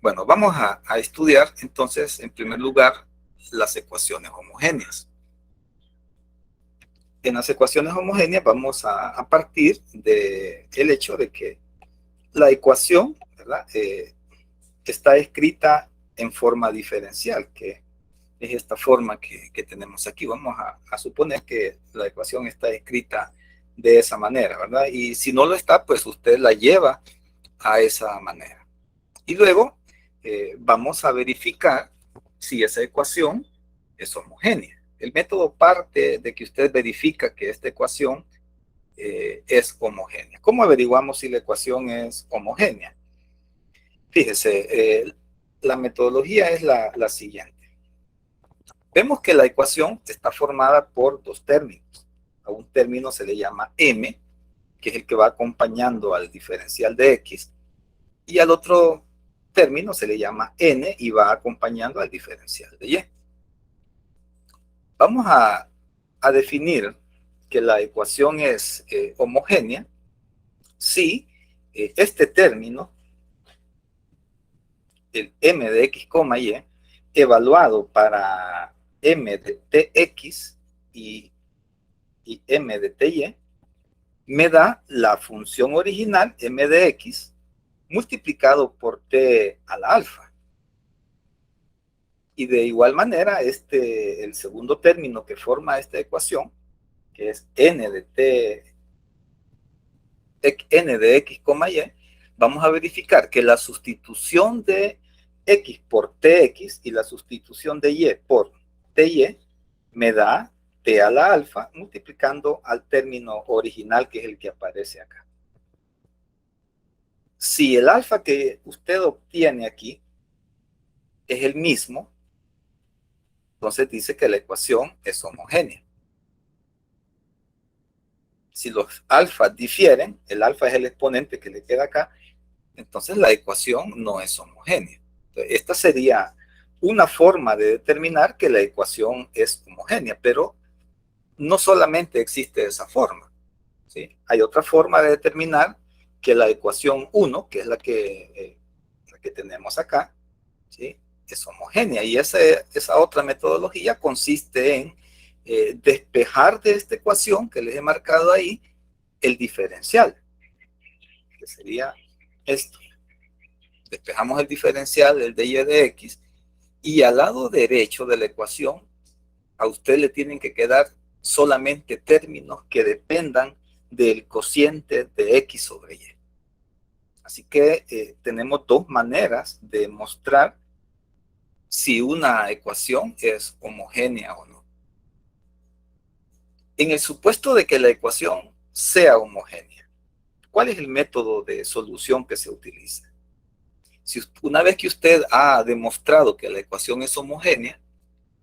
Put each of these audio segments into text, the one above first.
Bueno, vamos a estudiar entonces, en primer lugar, las ecuaciones homogéneas. En las ecuaciones homogéneas vamos a partir del hecho de que la ecuación, ¿verdad? Está escrita en forma diferencial, que es esta forma que tenemos aquí. Vamos a suponer que la ecuación está escrita de esa manera, ¿verdad? Y si no lo está, pues usted la lleva a esa manera. Y luego vamos a verificar si esa ecuación es homogénea. El método parte de que usted verifica que esta ecuación es homogénea. ¿Cómo averiguamos si la ecuación es homogénea? Fíjese, la metodología es la siguiente. Vemos que la ecuación está formada por dos términos. A un término se le llama m, que es el que va acompañando al diferencial de x, y al otro término se le llama n y va acompañando al diferencial de y. Vamos a definir que la ecuación es homogénea si este término, el m de x, y, evaluado para m de tx y m de ty, me da la función original m de x multiplicado por t a la alfa. Y de igual manera, el segundo término que forma esta ecuación, que es n de x, y, vamos a verificar que la sustitución de x por tx y la sustitución de y por ty me da t a la alfa multiplicando al término original, que es el que aparece acá. Si el alfa que usted obtiene aquí es el mismo, entonces dice que la ecuación es homogénea. Si los alfas difieren, el alfa es el exponente que le queda acá, entonces la ecuación no es homogénea. Entonces, esta sería una forma de determinar que la ecuación es homogénea, pero no solamente existe esa forma, ¿sí? Hay otra forma de determinar que la ecuación 1, que es la que tenemos acá, ¿sí?, es homogénea. Y esa otra metodología consiste en despejar de esta ecuación que les he marcado ahí el diferencial, que sería esto. Despejamos el diferencial, el de y de x, y al lado derecho de la ecuación a usted le tienen que quedar solamente términos que dependan del cociente de x sobre y. Así que tenemos dos maneras de mostrar si una ecuación es homogénea o no. En el supuesto de que la ecuación sea homogénea, ¿cuál es el método de solución que se utiliza? Si una vez que usted ha demostrado que la ecuación es homogénea,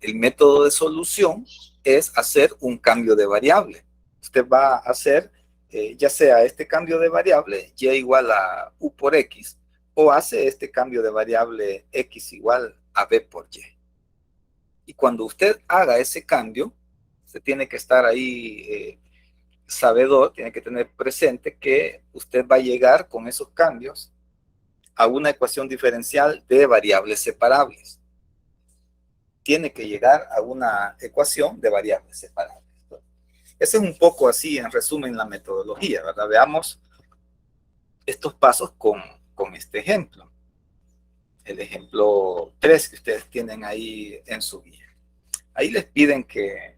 el método de solución es hacer un cambio de variable. Usted va a hacer ya sea este cambio de variable y igual a u por x, o hace este cambio de variable x igual a b por y. Y cuando usted haga ese cambio, usted tiene que estar ahí sabedor, tiene que tener presente que usted va a llegar con esos cambios a una ecuación diferencial de variables separables. Tiene que llegar a una ecuación de variables separables. Ese es un poco así, en resumen, la metodología, ¿verdad? Veamos estos pasos con este ejemplo. El ejemplo 3 que ustedes tienen ahí en su guía. Ahí les piden que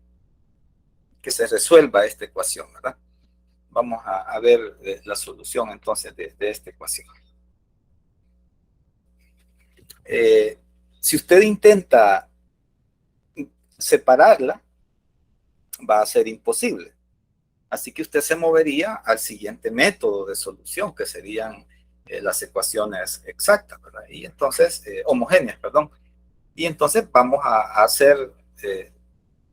se resuelva esta ecuación, ¿verdad? Vamos a ver la solución entonces de esta ecuación. Si usted intenta separarla, va a ser imposible. Así que usted se movería al siguiente método de solución, que serían las ecuaciones exactas, ¿verdad? Y entonces, homogéneas, perdón. Y entonces vamos a hacer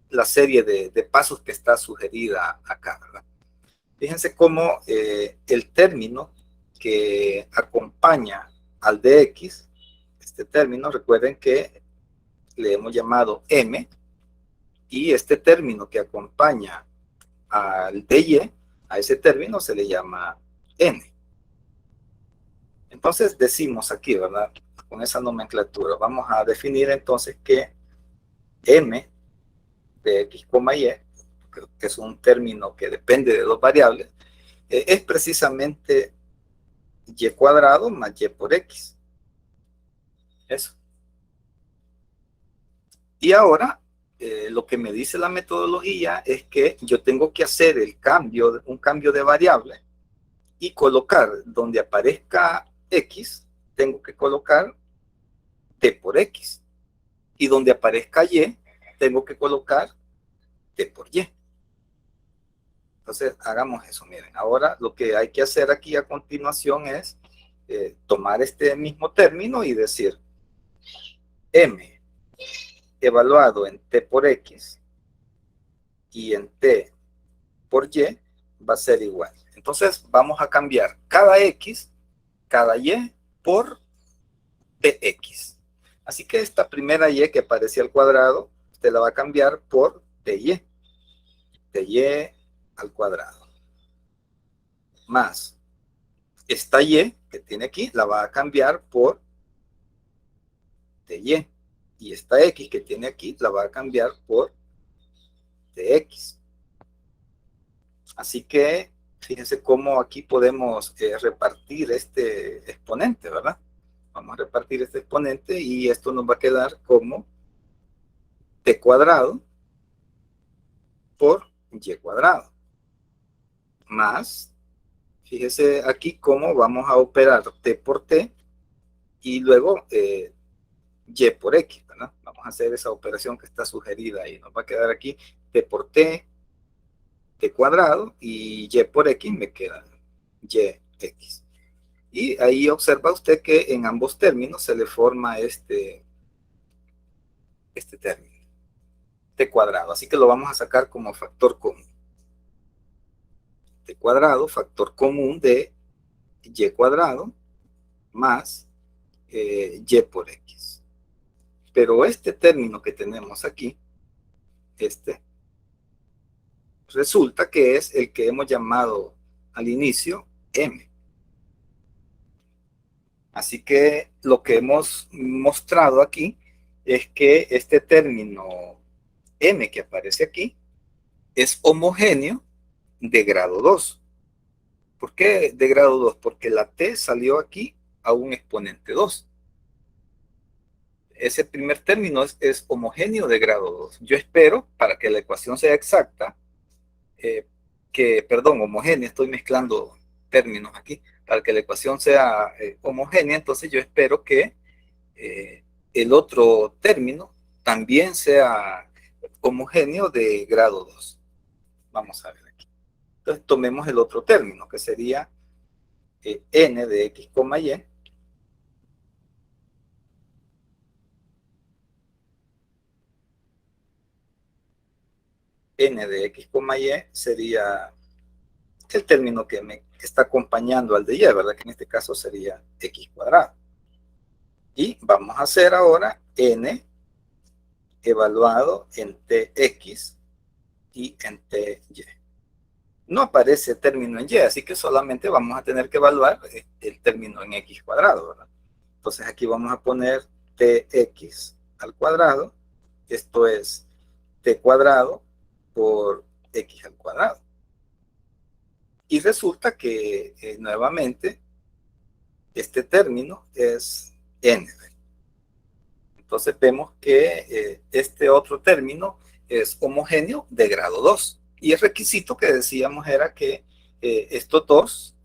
la serie de pasos que está sugerida acá, ¿verdad? Fíjense cómo el término que acompaña al de x, este término, recuerden que le hemos llamado m, y este término que acompaña al de y, a ese término se le llama n. Entonces decimos aquí, ¿verdad? Con esa nomenclatura, vamos a definir entonces que m de x, y, que es un término que depende de dos variables, es precisamente y cuadrado más y por x. Eso. Y ahora, lo que me dice la metodología es que yo tengo que hacer un cambio de variable y colocar donde aparezca x, tengo que colocar t por x. Y donde aparezca y, tengo que colocar t por y. Entonces, hagamos eso. Miren, ahora lo que hay que hacer aquí a continuación es tomar este mismo término y decir m evaluado en t por x y en t por y va a ser igual. Entonces, vamos a cambiar cada x, cada y por tx. Así que esta primera y que parecía al cuadrado, usted la va a cambiar por ty. Ty al cuadrado. Más esta y que tiene aquí, la va a cambiar por ty. Y esta x que tiene aquí, la va a cambiar por tx. Así que fíjense cómo aquí podemos repartir este exponente, ¿verdad? Vamos a repartir este exponente y esto nos va a quedar como t cuadrado por y cuadrado. Más, fíjese aquí cómo vamos a operar t por t y luego y por x, ¿verdad? Vamos a hacer esa operación que está sugerida ahí. Nos va a quedar aquí t por t, t cuadrado y y por x me queda yx. Y ahí observa usted que en ambos términos se le forma este término, t cuadrado. Así que lo vamos a sacar como factor común. T cuadrado, factor común de y cuadrado más y por x. Pero este término que tenemos aquí, resulta que es el que hemos llamado al inicio m. Así que lo que hemos mostrado aquí es que este término m que aparece aquí es homogéneo de grado 2. ¿Por qué de grado 2? Porque la t salió aquí a un exponente 2. Ese primer término es homogéneo de grado 2. Yo espero, para que la ecuación sea exacta, homogénea, estoy mezclando términos aquí, para que la ecuación sea homogénea, entonces yo espero que el otro término también sea homogéneo de grado 2. Vamos a ver aquí. Entonces tomemos el otro término, que sería n de x, y. N de x, y sería el término que me está acompañando al de y, ¿verdad? Que en este caso sería x cuadrado. Y vamos a hacer ahora n evaluado en tx y en ty. No aparece término en y, así que solamente vamos a tener que evaluar el término en x cuadrado, ¿verdad? Entonces aquí vamos a poner tx al cuadrado, esto es t cuadrado por x al cuadrado. Y resulta que nuevamente este término es n. Entonces vemos que este otro término es homogéneo de grado 2. Y el requisito que decíamos era que estos dos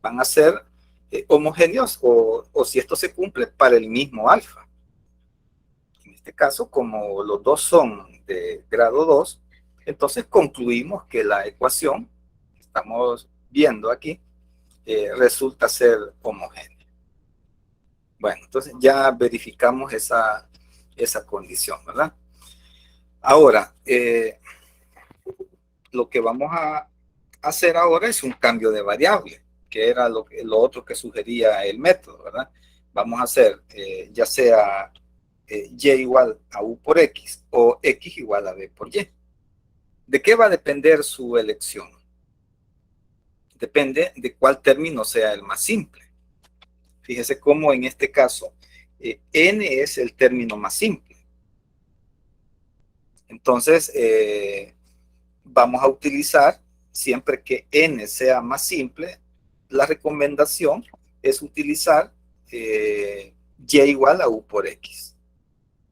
van a ser homogéneos o si esto se cumple para el mismo alfa. En este caso, como los dos son de grado 2, entonces concluimos que la ecuación que estamos viendo aquí resulta ser homogénea. Bueno, entonces ya verificamos esa condición, ¿verdad? Ahora, lo que vamos a hacer ahora es un cambio de variable, que era lo otro que sugería el método, ¿verdad? Vamos a hacer ya sea y igual a u por x o x igual a b por y. ¿De qué va a depender su elección? Depende de cuál término sea el más simple. Fíjese cómo en este caso n es el término más simple. Entonces, vamos a utilizar, siempre que n sea más simple, la recomendación es utilizar y igual a u por x.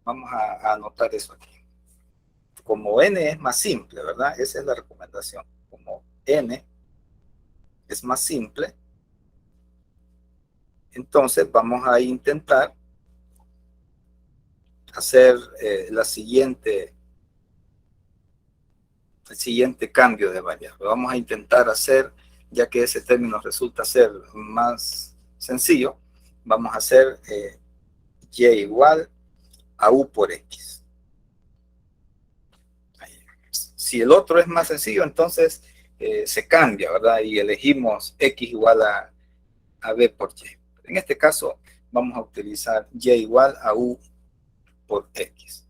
Vamos a anotar eso aquí. Como n es más simple, ¿verdad? Esa es la recomendación. Como n es más simple, entonces vamos a intentar hacer el siguiente cambio de variable. Vamos a intentar hacer, ya que ese término resulta ser más sencillo, vamos a hacer y igual a u por x. Si el otro es más sencillo, entonces se cambia, ¿verdad? Y elegimos x igual a b por y. En este caso, vamos a utilizar y igual a u por x.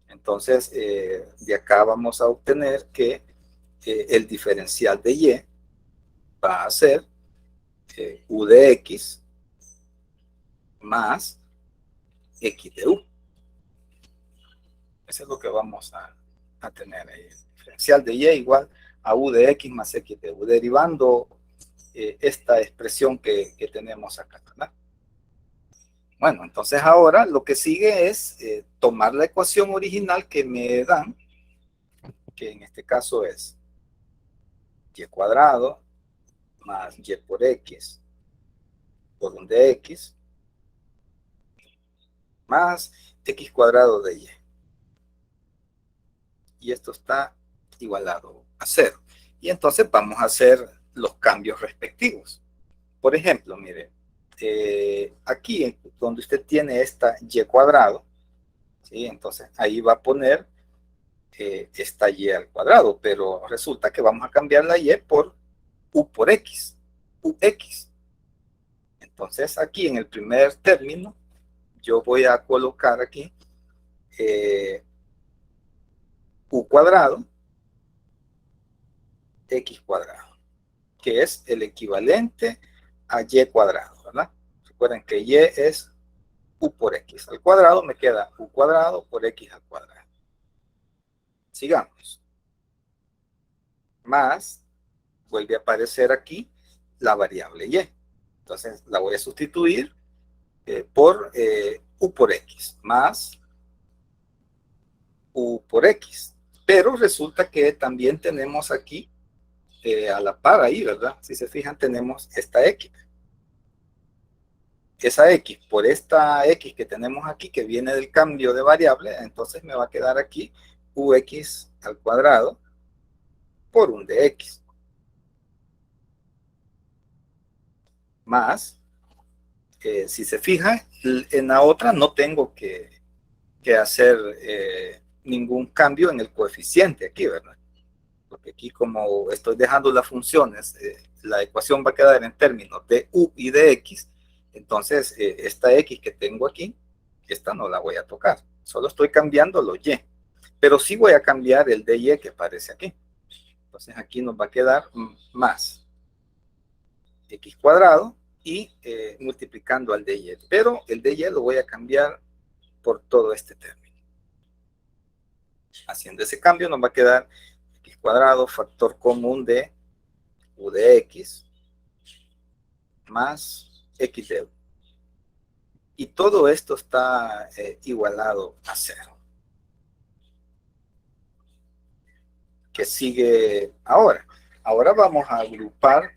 Entonces, de acá vamos a obtener que el diferencial de y va a ser u de x más x de u. Eso es lo que vamos a tener ahí. El diferencial de y igual a u de x más x de u, derivando esta expresión que tenemos acá, ¿verdad? Bueno, entonces ahora lo que sigue es tomar la ecuación original que me dan, que en este caso es y cuadrado más y por x por un de x más x cuadrado de y. Y esto está igualado a 0. Y entonces vamos a hacer los cambios respectivos. Por ejemplo, mire, aquí donde usted tiene esta y cuadrado, ¿sí? Entonces ahí va a poner esta y al cuadrado, pero resulta que vamos a cambiar la y por u por x, ux. Entonces aquí en el primer término, yo voy a colocar aquí u cuadrado, x cuadrado, que es el equivalente a y cuadrado, ¿verdad? Recuerden que y es u por x al cuadrado, me queda u cuadrado por x al cuadrado. Sigamos. Más, vuelve a aparecer aquí la variable y. Entonces la voy a sustituir por u por x, más u por x. Pero resulta que también tenemos aquí, a la par ahí, ¿verdad? Si se fijan, tenemos esta x. Esa x por esta x que tenemos aquí, que viene del cambio de variable, entonces me va a quedar aquí ux al cuadrado por un de x. Más, si se fijan, en la otra no tengo que hacer ningún cambio en el coeficiente aquí, ¿verdad? Porque aquí como estoy dejando las funciones, la ecuación va a quedar en términos de u y de x, entonces esta x que tengo aquí, esta no la voy a tocar, solo estoy cambiando lo y, pero sí voy a cambiar el de y que aparece aquí. Entonces aquí nos va a quedar más x cuadrado y multiplicando al de y, pero el de y lo voy a cambiar por todo este término. Haciendo ese cambio nos va a quedar x cuadrado factor común de u de x más x de u. Y todo esto está igualado a 0. ¿Qué sigue ahora? Ahora vamos a agrupar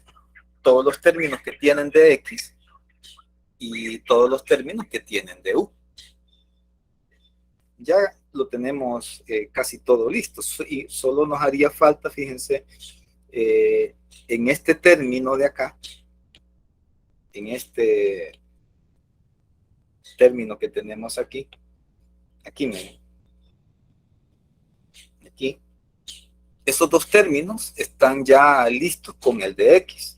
todos los términos que tienen de x y todos los términos que tienen de u. Ya lo tenemos casi todo listo. Y solo nos haría falta, fíjense, en este término de acá, en este término que tenemos aquí, miren, aquí, esos dos términos están ya listos con el de x,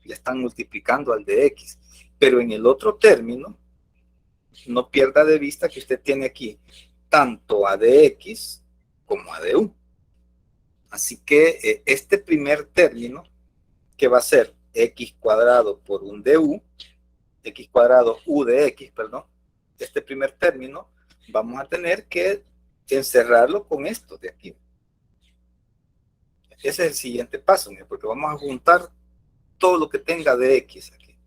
ya están multiplicando al de x, pero en el otro término, no pierda de vista que usted tiene aquí tanto a de x como a de u. Así que este primer término que va a ser x cuadrado por un du, x cuadrado u de x, perdón. Este primer término vamos a tener que encerrarlo con esto de aquí. Ese es el siguiente paso, porque vamos a juntar todo lo que tenga de x aquí.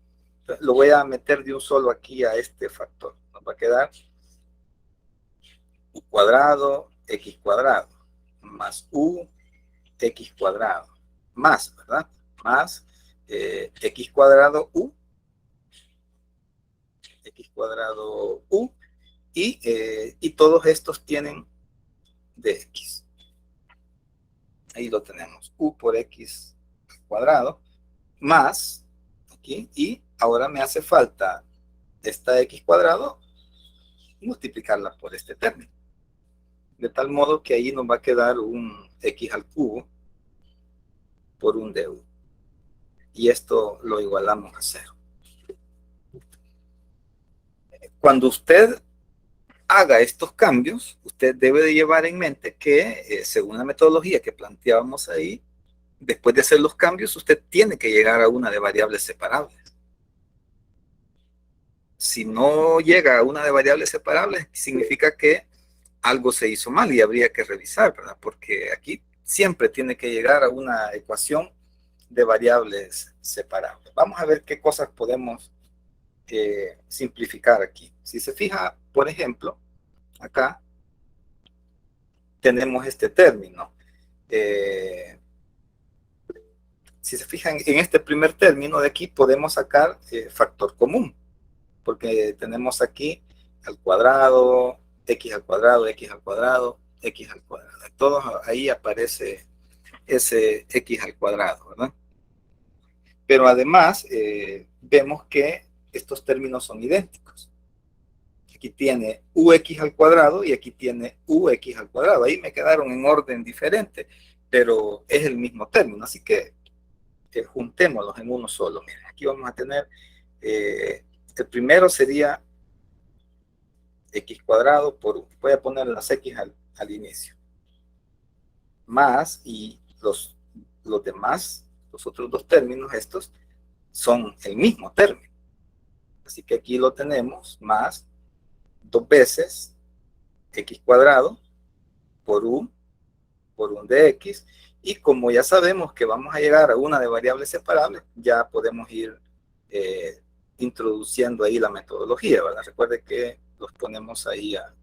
Lo voy a meter de un solo aquí a este factor. Nos va a quedar u cuadrado, x cuadrado, más u, x cuadrado, más, ¿verdad? Más x cuadrado u, x cuadrado u, y todos estos tienen de x. Ahí lo tenemos, u por x cuadrado, más, aquí, y ahora me hace falta esta x cuadrado, multiplicarla por este término. De tal modo que ahí nos va a quedar un x al cubo por un du. Y esto lo igualamos a 0. Cuando usted haga estos cambios, usted debe de llevar en mente que, según la metodología que planteábamos ahí, después de hacer los cambios, usted tiene que llegar a una de variables separables. Si no llega a una de variables separables, significa que algo se hizo mal y habría que revisar, ¿verdad? Porque aquí siempre tiene que llegar a una ecuación de variables separables. Vamos a ver qué cosas podemos simplificar aquí. Si se fija, por ejemplo, acá tenemos este término. Si se fijan en este primer término de aquí, podemos sacar factor común, porque tenemos aquí al cuadrado, x al cuadrado, x al cuadrado, x al cuadrado. Todos ahí aparece ese x al cuadrado, ¿verdad? Pero además vemos que estos términos son idénticos. Aquí tiene ux al cuadrado y aquí tiene ux al cuadrado. Ahí me quedaron en orden diferente, pero es el mismo término, así que juntémoslos en uno solo. Miren, aquí vamos a tener, el primero sería x cuadrado por, voy a poner las x al inicio, más, y los demás, los otros dos términos, estos, son el mismo término. Así que aquí lo tenemos, más dos veces x cuadrado por un de x, y como ya sabemos que vamos a llegar a una de variables separables, ya podemos ir introduciendo ahí la metodología, ¿verdad? Recuerde que los ponemos ahí a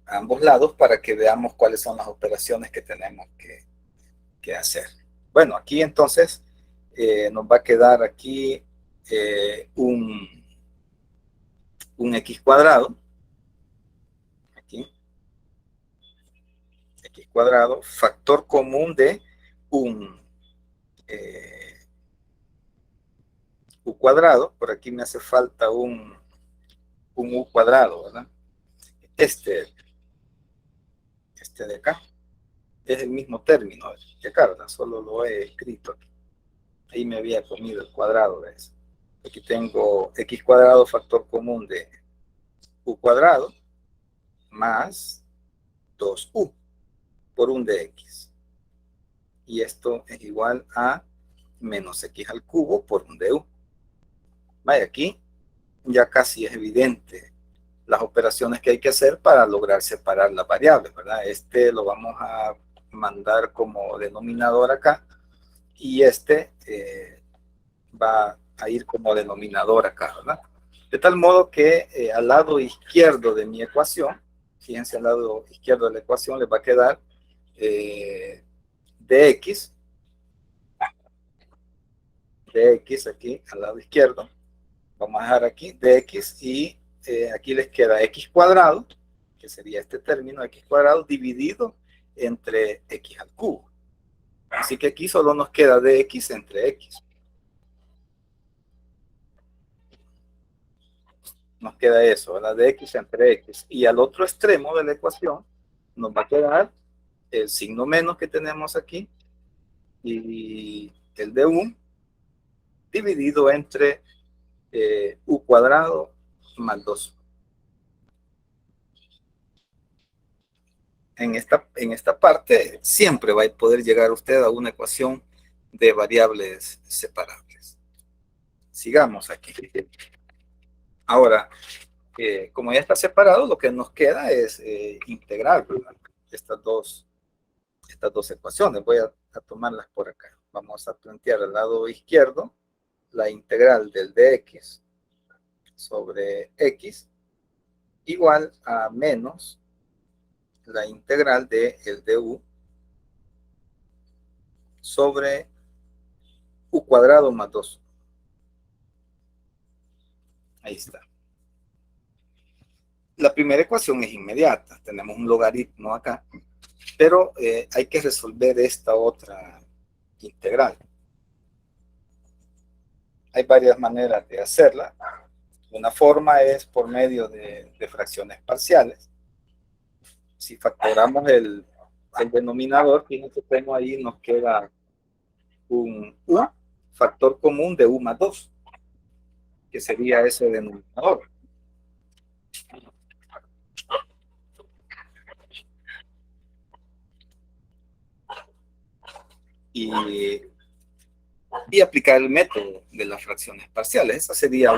ambos lados para que veamos cuáles son las operaciones que tenemos que hacer. Bueno, aquí entonces nos va a quedar aquí un x cuadrado, aquí, x cuadrado, factor común de un u cuadrado, por aquí me hace falta un u cuadrado, ¿verdad? Este de acá es el mismo término de acá, ¿verdad? Solo lo he escrito aquí. Ahí me había comido el cuadrado de eso. Aquí tengo x cuadrado factor común de u cuadrado más 2u por un de x. Y esto es igual a menos x al cubo por un de u. Vaya, aquí ya casi es evidente las operaciones que hay que hacer para lograr separar las variables, ¿verdad? Este lo vamos a mandar como denominador acá, y este va a ir como denominador acá, ¿verdad? De tal modo que al lado izquierdo de mi ecuación, fíjense, al lado izquierdo de la ecuación les va a quedar dx aquí al lado izquierdo. Vamos a dejar aquí dx, y aquí les queda x cuadrado, que sería este término, x cuadrado dividido entre x al cubo. Así que aquí solo nos queda dx entre x. Nos queda eso, ¿verdad? Dx entre x. Y al otro extremo de la ecuación nos va a quedar el signo menos que tenemos aquí y el de 1 dividido entre u cuadrado más 2. En esta parte siempre va a poder llegar usted a una ecuación de variables separables. Sigamos aquí. Ahora, como ya está separado, lo que nos queda es integrar, ¿verdad? Estas dos ecuaciones. Voy a tomarlas por acá. Vamos a plantear al lado izquierdo la integral del dx sobre x igual a menos la integral de el du sobre u cuadrado más 2. Ahí está. La primera ecuación es inmediata. Tenemos un logaritmo acá, pero hay que resolver esta otra integral. Hay varias maneras de hacerla. Una forma es por medio de fracciones parciales. Si factoramos el denominador, fíjense cómo ahí nos queda un u, factor común de u más 2, que sería ese denominador. Y aplicar el método de las fracciones parciales. Esa sería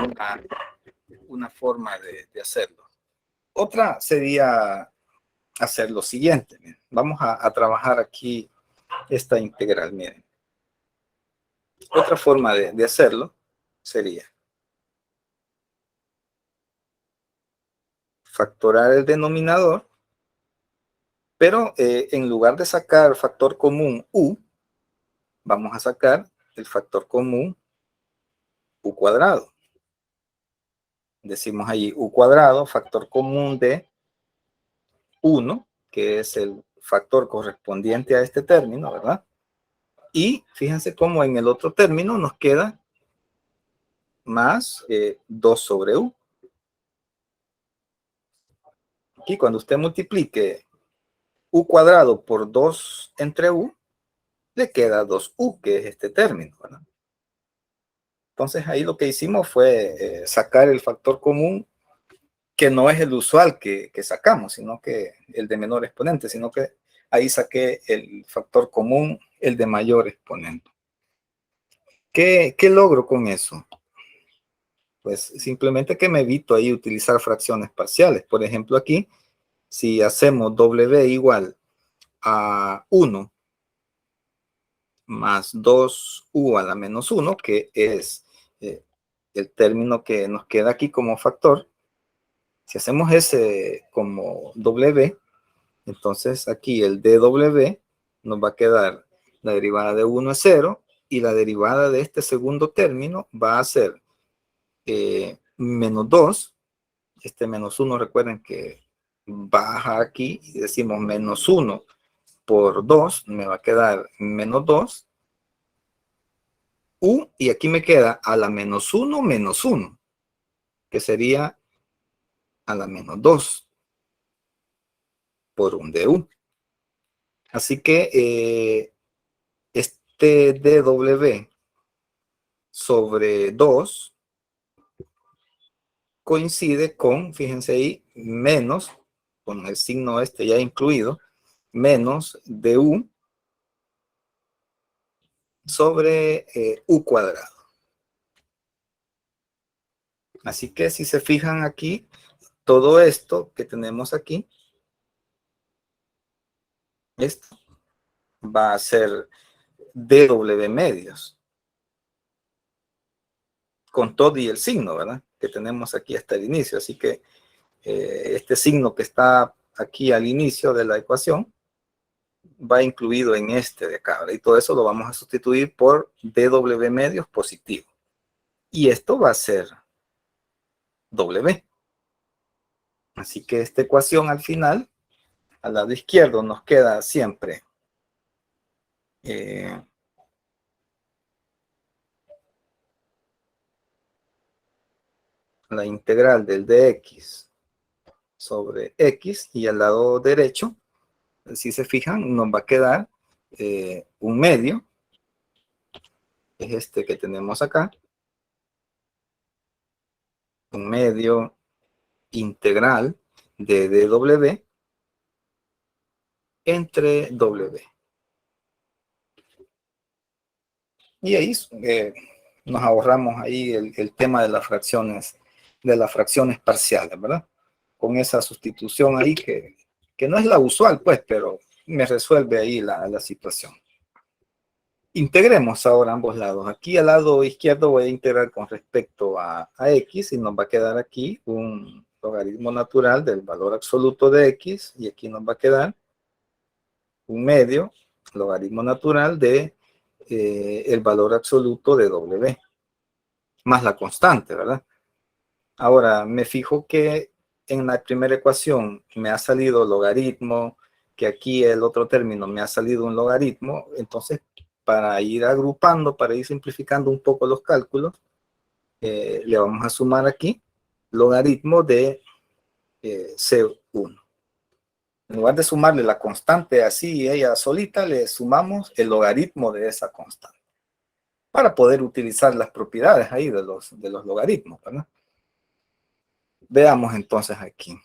una forma de hacerlo. Otra sería hacer lo siguiente. Miren. Vamos a trabajar aquí esta integral. Miren. Otra forma de hacerlo sería factorar el denominador, pero en lugar de sacar factor común u, vamos a sacar el factor común u cuadrado. Decimos ahí u cuadrado, factor común de 1, que es el factor correspondiente a este término, ¿verdad? Y fíjense cómo en el otro término nos queda más 2 sobre u. Aquí cuando usted multiplique u cuadrado por 2 entre u, le queda 2u, que es este término, ¿verdad? Entonces ahí lo que hicimos fue sacar el factor común, que no es el usual que sacamos, sino que el de menor exponente, sino que ahí saqué el factor común, el de mayor exponente. ¿Qué logro con eso? Pues simplemente que me evito ahí utilizar fracciones parciales. Por ejemplo, aquí, si hacemos w igual a 1 más 2u a la menos 1, que es el término que nos queda aquí como factor, si hacemos ese como w, entonces aquí el dw nos va a quedar la derivada de 1 es 0 y la derivada de este segundo término va a ser menos 2. Este menos 1, recuerden que baja aquí y decimos menos 1 por 2, me va a quedar menos 2. U, y aquí me queda a la menos 1 menos 1, que sería a la menos 2 por un du. Así que este dw sobre 2 coincide con, fíjense ahí, menos, con el signo este ya incluido, menos du sobre u cuadrado. Así que si se fijan aquí, todo esto que tenemos aquí, esto va a ser dw medios, con todo y el signo, ¿verdad? Que tenemos aquí hasta el inicio. Así que este signo que está aquí al inicio de la ecuación va incluido en este de acá, ¿verdad? Y todo eso lo vamos a sustituir por dw medios positivo. Y esto va a ser w. Así que esta ecuación al final, al lado izquierdo, nos queda siempre la integral del dx sobre x, y al lado derecho, si se fijan, nos va a quedar un medio, es este que tenemos acá, un medio integral de dw entre w. Y ahí nos ahorramos ahí el tema de las fracciones parciales, ¿verdad? Con esa sustitución ahí que no es la usual, pues, pero me resuelve ahí la situación. Integremos ahora ambos lados. Aquí al lado izquierdo voy a integrar con respecto a x y nos va a quedar aquí un logaritmo natural del valor absoluto de x y aquí nos va a quedar un medio logaritmo natural de el valor absoluto de w más la constante, ¿verdad? Ahora me fijo que en la primera ecuación me ha salido logaritmo, que aquí el otro término me ha salido un logaritmo, entonces para ir agrupando, para ir simplificando un poco los cálculos, le vamos a sumar aquí logaritmo de C1. En lugar de sumarle la constante así ella solita, le sumamos el logaritmo de esa constante para poder utilizar las propiedades ahí de los logaritmos, ¿verdad? Veamos entonces aquí.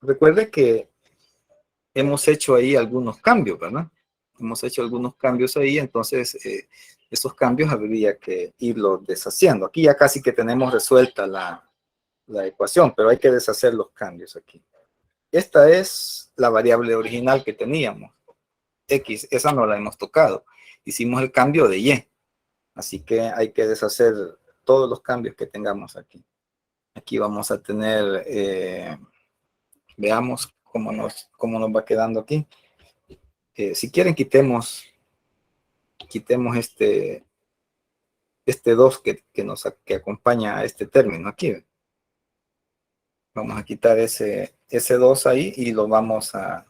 Recuerde que hemos hecho ahí algunos cambios, ¿verdad? Hemos hecho algunos cambios ahí, entonces esos cambios habría que irlos deshaciendo. Aquí ya casi que tenemos resuelta la ecuación, pero hay que deshacer los cambios aquí. Esta es la variable original que teníamos, x, esa no la hemos tocado. Hicimos el cambio de y, así que hay que deshacer todos los cambios que tengamos aquí. Aquí vamos a tener, veamos cómo nos va quedando aquí. Si quieren, quitemos este 2 que acompaña a este término aquí. Vamos a quitar ese 2 ahí y lo vamos a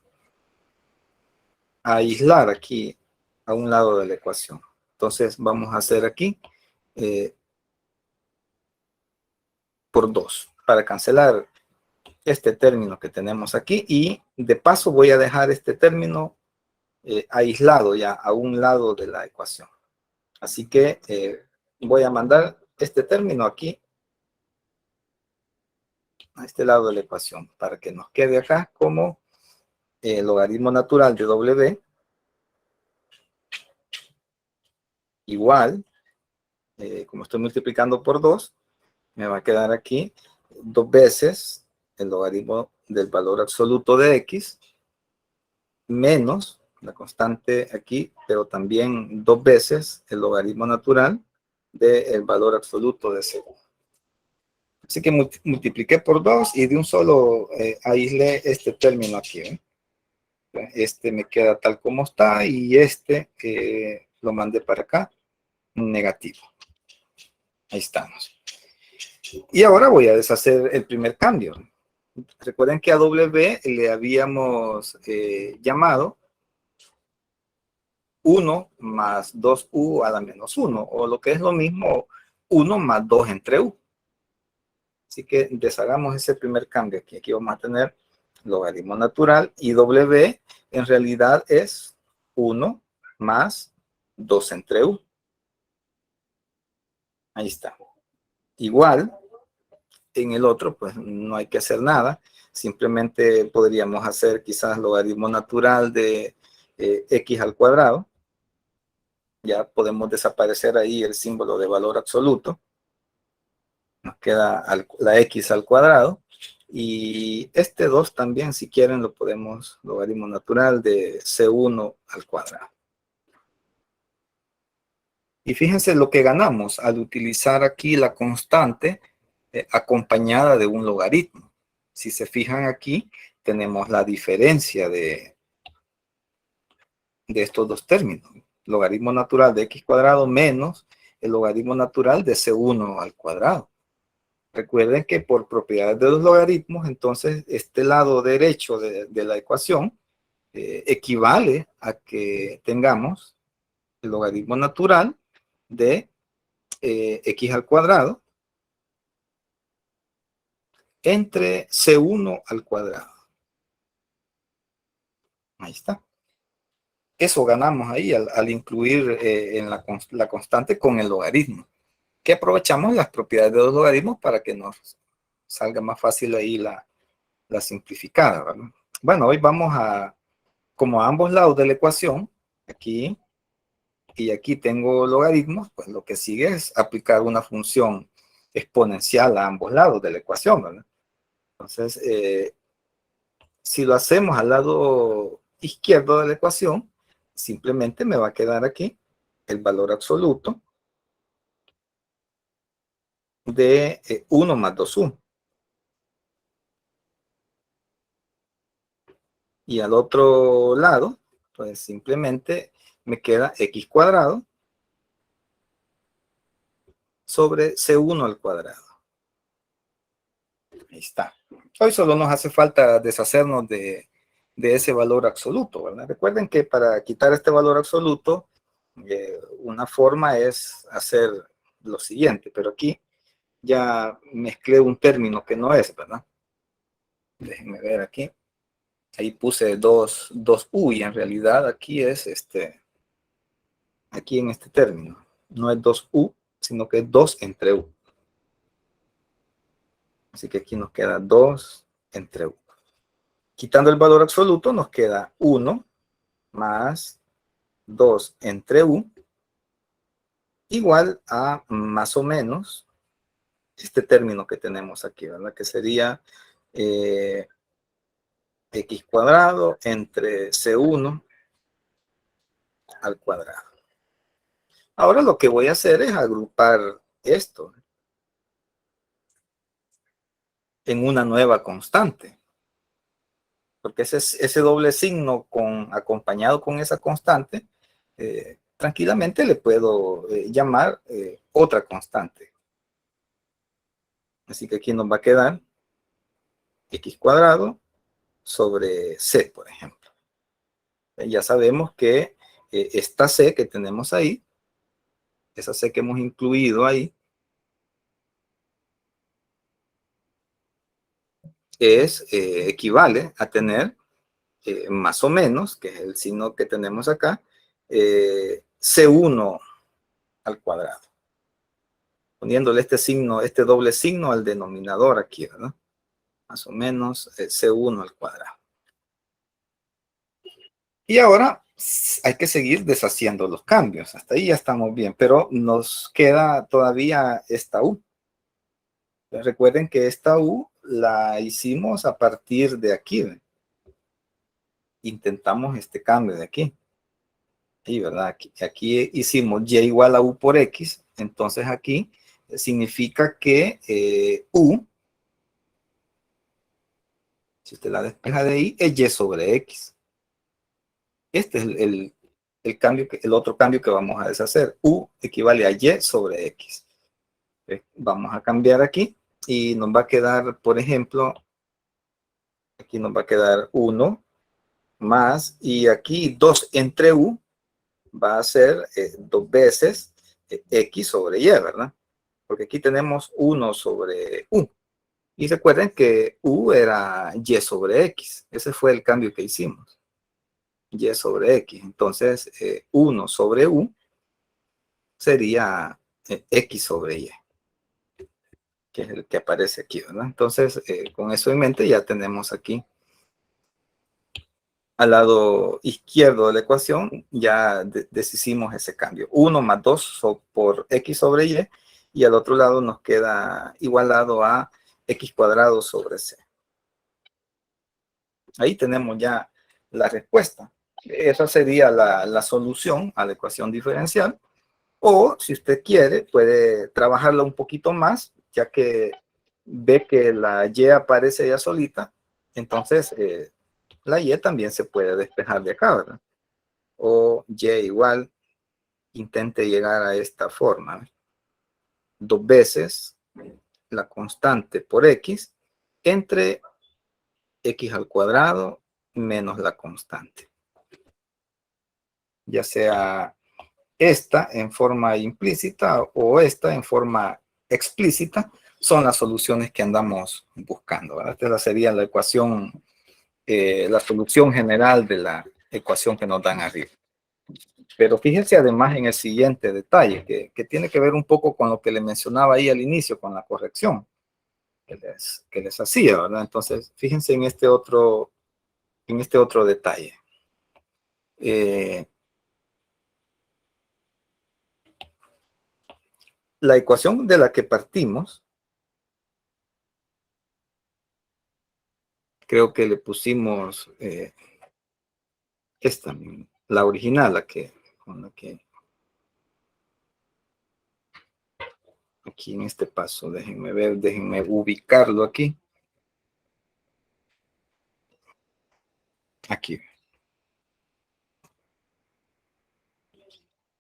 aislar aquí a un lado de la ecuación. Entonces vamos a hacer aquí por 2 para cancelar este término que tenemos aquí y de paso voy a dejar este término aislado ya a un lado de la ecuación. Así que voy a mandar este término aquí a este lado de la ecuación para que nos quede acá como el logaritmo natural de w igual, como estoy multiplicando por 2, me va a quedar aquí 2 veces el logaritmo del valor absoluto de x menos la constante aquí, pero también 2 veces el logaritmo natural del valor absoluto de c. Así que multipliqué por 2 y de un solo aislé este término aquí. Este me queda tal como está y este lo mandé para acá, negativo. Ahí estamos. Y ahora voy a deshacer el primer cambio. Recuerden que a W le habíamos llamado 1 más 2u a la menos 1, o lo que es lo mismo, 1 más 2 entre u. Así que deshagamos ese primer cambio aquí. Aquí vamos a tener logaritmo natural y W en realidad es 1 más 2 entre u. Ahí está. Igual, en el otro, pues no hay que hacer nada. Simplemente podríamos hacer quizás logaritmo natural de x al cuadrado. Ya podemos desaparecer ahí el símbolo de valor absoluto. Nos queda la x al cuadrado. Y este 2 también, si quieren, lo podemos logaritmo natural de c1 al cuadrado. Y fíjense lo que ganamos al utilizar aquí la constante acompañada de un logaritmo. Si se fijan aquí, tenemos la diferencia de estos dos términos. Logaritmo natural de x cuadrado menos el logaritmo natural de c1 al cuadrado. Recuerden que por propiedades de los logaritmos, entonces este lado derecho de la ecuación equivale a que tengamos el logaritmo natural de x al cuadrado entre c1 al cuadrado. Ahí está. Eso ganamos ahí al incluir en la constante con el logaritmo. Que aprovechamos las propiedades de los logaritmos para que nos salga más fácil ahí la simplificada, ¿verdad? Bueno, hoy vamos a como a ambos lados de la ecuación, aquí y aquí tengo logaritmos, pues lo que sigue es aplicar una función exponencial a ambos lados de la ecuación, ¿verdad? Entonces, si lo hacemos al lado izquierdo de la ecuación, simplemente me va a quedar aquí el valor absoluto de 1 más 2u. Y al otro lado, pues simplemente me queda x cuadrado sobre c1 al cuadrado. Ahí está. Hoy solo nos hace falta deshacernos de ese valor absoluto, ¿verdad? Recuerden que para quitar este valor absoluto, una forma es hacer lo siguiente, pero aquí ya mezclé un término que no es, ¿verdad? Déjenme ver aquí. Ahí puse 2u y en realidad aquí es aquí en este término. No es 2u, sino que es 2 entre u. Así que aquí nos queda 2 entre u. Quitando el valor absoluto nos queda 1 más 2 entre u igual a más o menos este término que tenemos aquí, ¿verdad? Que sería x cuadrado entre c1 al cuadrado. Ahora lo que voy a hacer es agrupar esto en una nueva constante. Porque ese doble signo acompañado con esa constante, tranquilamente le puedo llamar otra constante. Así que aquí nos va a quedar x cuadrado sobre c, por ejemplo. Ya sabemos que esta c que tenemos ahí, esa c que hemos incluido ahí, equivale a tener más o menos, que es el signo que tenemos acá, c1 al cuadrado. Poniéndole este signo, este doble signo al denominador aquí, ¿verdad? Más o menos c1 al cuadrado. Y ahora hay que seguir deshaciendo los cambios. Hasta ahí ya estamos bien, pero nos queda todavía esta u. Recuerden que esta u la hicimos a partir de aquí, ¿verdad? Intentamos este cambio de aquí. Sí, ¿verdad? Aquí hicimos y igual a u por x, entonces aquí significa que u, si usted la despeja de ahí, es y sobre x. Este es el cambio, el otro cambio que vamos a deshacer. U equivale a y sobre x. Vamos a cambiar aquí y nos va a quedar, por ejemplo, aquí nos va a quedar 1 más, y aquí 2 entre u va a ser 2 veces x sobre y, ¿verdad? Porque aquí tenemos 1 sobre u. Y recuerden que u era y sobre x. Ese fue el cambio que hicimos. Y sobre x. Entonces, 1 sobre u sería x sobre y, que es el que aparece aquí, ¿verdad? Entonces, con eso en mente ya tenemos aquí al lado izquierdo de la ecuación, ya deshicimos ese cambio. 1 más 2 por x sobre y al otro lado nos queda igualado a x cuadrado sobre c. Ahí tenemos ya la respuesta. Esa sería la solución a la ecuación diferencial. O, si usted quiere, puede trabajarla un poquito más, ya que ve que la y aparece ya solita. Entonces, la y también se puede despejar de acá, ¿verdad? O y igual, intente llegar a esta forma. 2 veces la constante por x entre x al cuadrado menos la constante. Ya sea esta en forma implícita o esta en forma explícita, son las soluciones que andamos buscando, ¿verdad? Esta sería la ecuación, la solución general de la ecuación que nos dan arriba. Pero fíjense además en el siguiente detalle, que tiene que ver un poco con lo que le mencionaba ahí al inicio, con la corrección que les hacía, ¿verdad? Entonces, fíjense en este otro detalle. La ecuación de la que partimos, creo que le pusimos esta, la original, con la que aquí en este paso, déjenme ver, déjenme ubicarlo aquí. Aquí.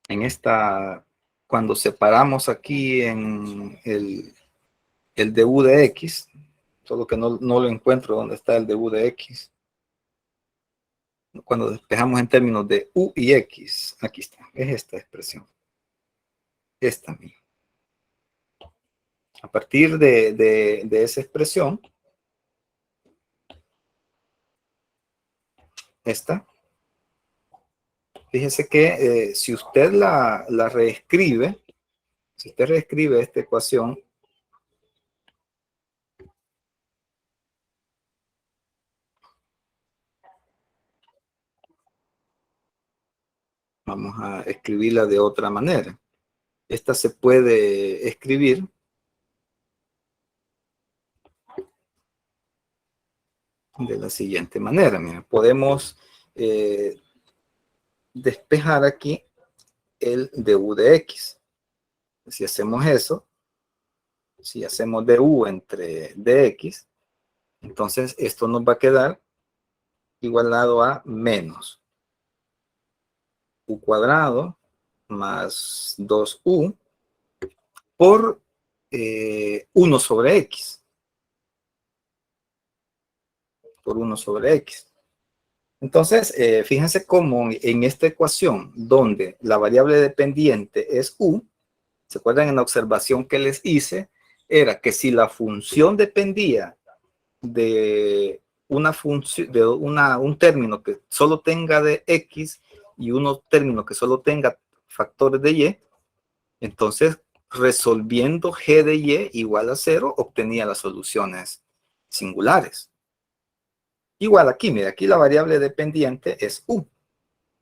En esta, cuando separamos aquí en el du de x, solo que no lo encuentro donde está el du de x. Cuando despejamos en términos de u y x, aquí está, es esta expresión. Esta misma. A partir de esa expresión, esta, fíjese que si usted la reescribe, si usted reescribe esta ecuación, vamos a escribirla de otra manera. Esta se puede escribir de la siguiente manera. Mira, podemos despejar aquí el du de x. Si hacemos eso, si hacemos du entre dx, entonces esto nos va a quedar igualado a menos u cuadrado más 2u por 1 sobre x. Por 1 sobre x. Entonces, fíjense cómo en esta ecuación, donde la variable dependiente es u, ¿se acuerdan en la observación que les hice? Era que si la función dependía de una función, de un término que solo tenga de x y un término que solo tenga factores de y, entonces resolviendo g de y igual a 0, obtenía las soluciones singulares. Igual aquí, mira, aquí la variable dependiente es u.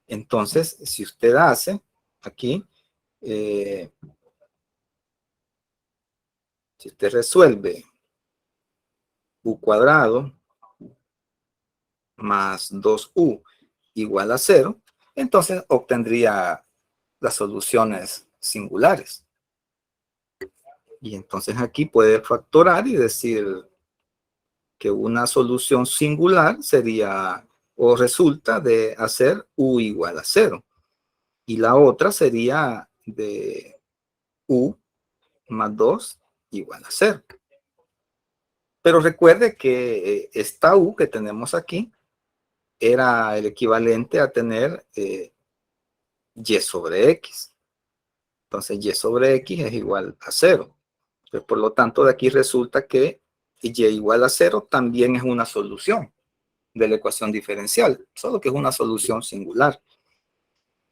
Entonces, si usted hace aquí, si usted resuelve u cuadrado más 2u igual a 0, entonces obtendría las soluciones singulares. Y entonces aquí puede factorar y decir que una solución singular sería o resulta de hacer u igual a 0. Y la otra sería de u más 2 igual a 0. Pero recuerde que esta u que tenemos aquí era el equivalente a tener y sobre x. Entonces y sobre x es igual a 0. Pues, por lo tanto, de aquí resulta que y igual a 0 también es una solución de la ecuación diferencial, solo que es una solución singular.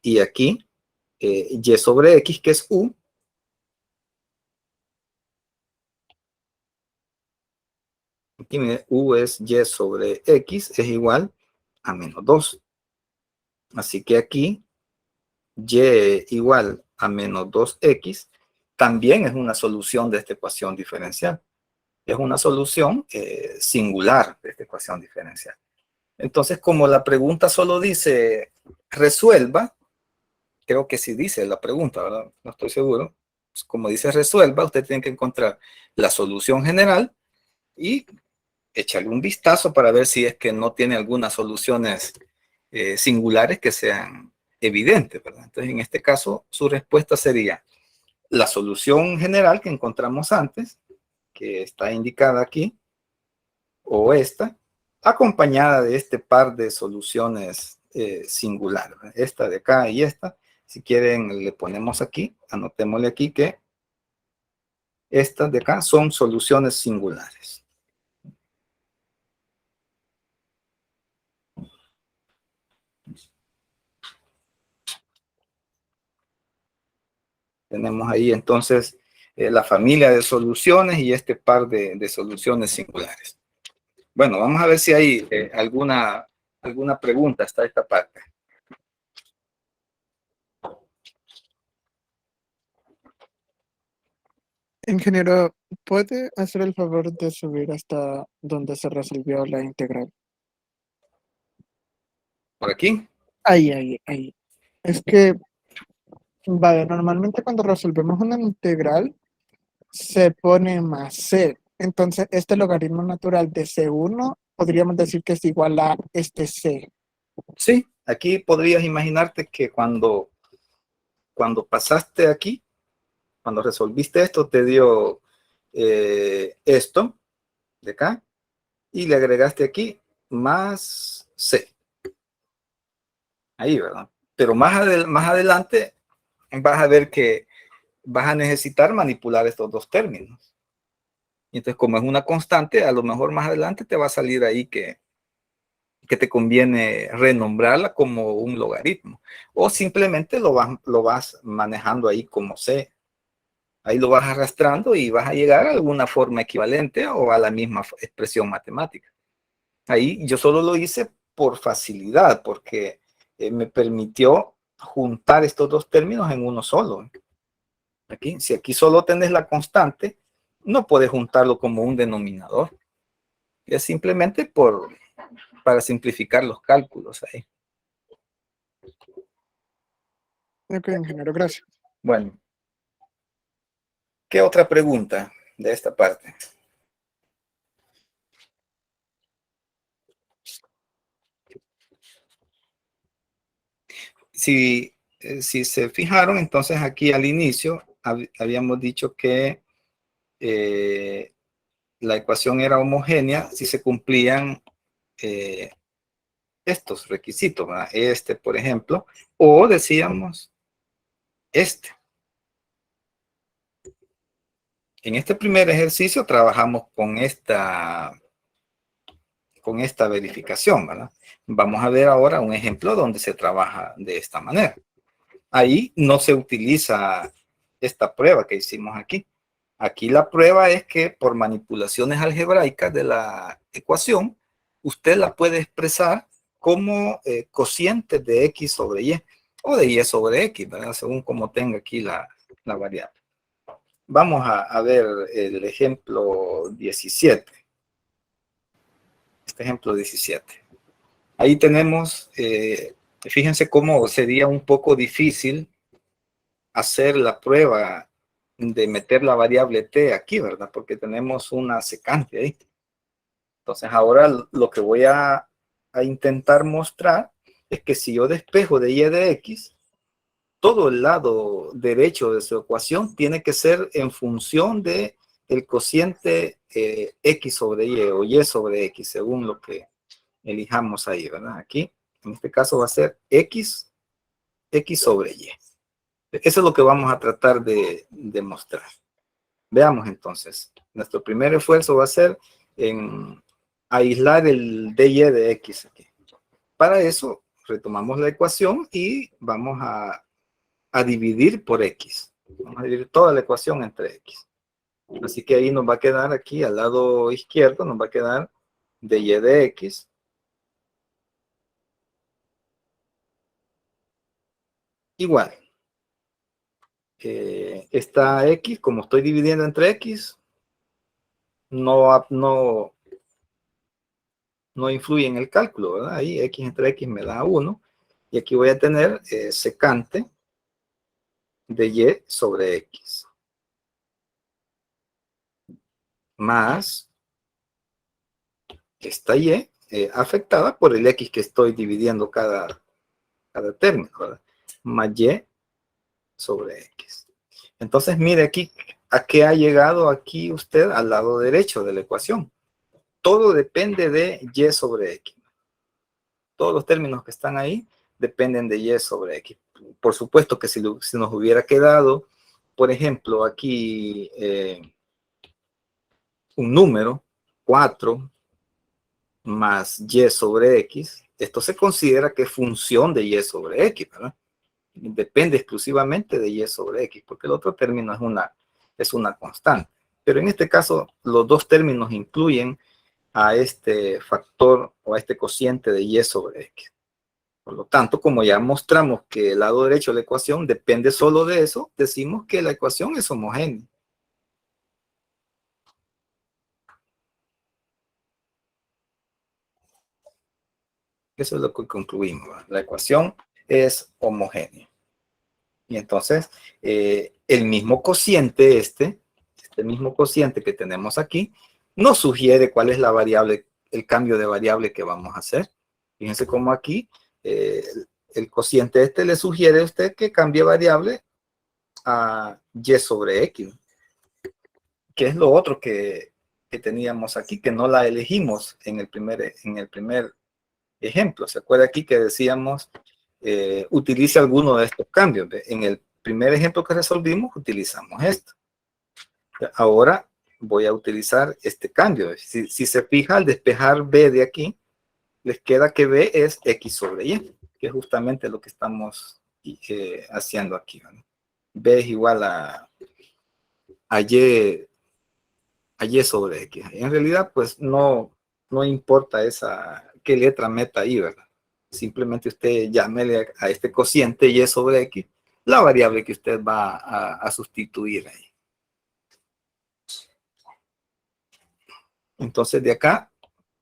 Y aquí, y sobre x, que es u, aquí u es y sobre x, es igual a menos 2. Así que aquí, y igual a menos 2x, también es una solución de esta ecuación diferencial. Es una solución singular de esta ecuación diferencial. Entonces, como la pregunta solo dice resuelva, creo que sí dice la pregunta, ¿verdad? No estoy seguro. Como dice resuelva, usted tiene que encontrar la solución general y echarle un vistazo para ver si es que no tiene algunas soluciones singulares que sean evidentes, ¿verdad? Entonces, en este caso, su respuesta sería la solución general que encontramos antes, que está indicada aquí, o esta, acompañada de este par de soluciones singulares. Esta de acá y esta. Si quieren, le ponemos aquí, anotémosle aquí que estas de acá son soluciones singulares. Tenemos ahí entonces la familia de soluciones y este par de soluciones singulares. Bueno, vamos a ver si hay alguna pregunta hasta esta parte. Ingeniero, ¿puede hacer el favor de subir hasta donde se resolvió la integral? Por aquí. Ahí. Es que, vale, normalmente cuando resolvemos una integral se pone más c. Entonces, este logaritmo natural de c1 podríamos decir que es igual a este c. Sí, aquí podrías imaginarte que cuando pasaste aquí, cuando resolviste esto, te dio esto de acá y le agregaste aquí más C. Ahí, ¿verdad? Pero más adelante vas a ver que vas a necesitar manipular estos dos términos. Y entonces, como es una constante, a lo mejor más adelante te va a salir ahí que te conviene renombrarla como un logaritmo. O simplemente lo vas manejando ahí como C. Ahí lo vas arrastrando y vas a llegar a alguna forma equivalente o a la misma expresión matemática. Ahí yo solo lo hice por facilidad, porque me permitió juntar estos dos términos en uno solo. Aquí, si aquí solo tenés la constante, no puedes juntarlo como un denominador. Es simplemente para simplificar los cálculos ahí. Ok, ingeniero, gracias. Bueno, ¿qué otra pregunta de esta parte? Si se fijaron, entonces aquí al inicio habíamos dicho que la ecuación era homogénea si se cumplían eh, estos requisitos, ¿verdad? Este, por ejemplo, o decíamos este. En este primer ejercicio trabajamos con esta verificación, ¿verdad? Vamos a ver ahora un ejemplo donde se trabaja de esta manera. Ahí no se utiliza esta prueba que hicimos aquí. Aquí la prueba es que por manipulaciones algebraicas de la ecuación, usted la puede expresar como cociente de x sobre y o de y sobre x, ¿verdad? Según como tenga aquí la variable. Vamos a ver el ejemplo 17. Este ejemplo 17. Ahí tenemos, fíjense cómo sería un poco difícil hacer la prueba de meter la variable t aquí, ¿verdad? Porque tenemos una secante ahí. Entonces ahora lo que voy a intentar mostrar es que si yo despejo de y de x, todo el lado derecho de su ecuación tiene que ser en función de el cociente x sobre y o y sobre x, según lo que elijamos ahí, ¿verdad? Aquí, en este caso va a ser x sobre y. Eso es lo que vamos a tratar de demostrar. Veamos entonces. Nuestro primer esfuerzo va a ser en aislar el dy de x aquí. Para eso, retomamos la ecuación y vamos a dividir por x. Vamos a dividir toda la ecuación entre x. Así que ahí nos va a quedar aquí, al lado izquierdo, nos va a quedar dy de x igual. Esta x, como estoy dividiendo entre x, no influye en el cálculo, ¿verdad? Ahí x entre x me da 1. Y aquí voy a tener secante de y sobre x. Más esta y afectada por el x que estoy dividiendo cada término, ¿verdad? Más y sobre x. Entonces, mire aquí, ¿a qué ha llegado aquí usted al lado derecho de la ecuación? Todo depende de y sobre x. Todos los términos que están ahí dependen de y sobre x. Por supuesto que si nos hubiera quedado, por ejemplo, aquí un número, 4 más y sobre x, esto se considera que es función de y sobre x, ¿verdad? Depende exclusivamente de y sobre x, porque el otro término es una constante. Pero en este caso, los dos términos incluyen a este factor o a este cociente de y sobre x. Por lo tanto, como ya mostramos que el lado derecho de la ecuación depende solo de eso, decimos que la ecuación es homogénea. Eso es lo que concluimos, ¿verdad? La ecuación es homogénea. Y entonces, el mismo cociente, este mismo cociente que tenemos aquí, nos sugiere cuál es la variable, el cambio de variable que vamos a hacer. Fíjense cómo aquí el cociente este le sugiere a usted que cambie variable a y sobre x, que es lo otro que teníamos aquí, que no la elegimos en el primer ejemplo. ¿Se acuerda aquí que decíamos utilice alguno de estos cambios? En el primer ejemplo que resolvimos, utilizamos esto. Ahora voy a utilizar este cambio. Si se fija, al despejar b de aquí, les queda que b es x sobre y, que es justamente lo que estamos haciendo aquí, ¿no? B es igual a y sobre x. En realidad, pues no importa qué letra meta ahí, ¿verdad? Simplemente usted llámele a este cociente y sobre x, la variable que usted va a sustituir ahí. Entonces de acá,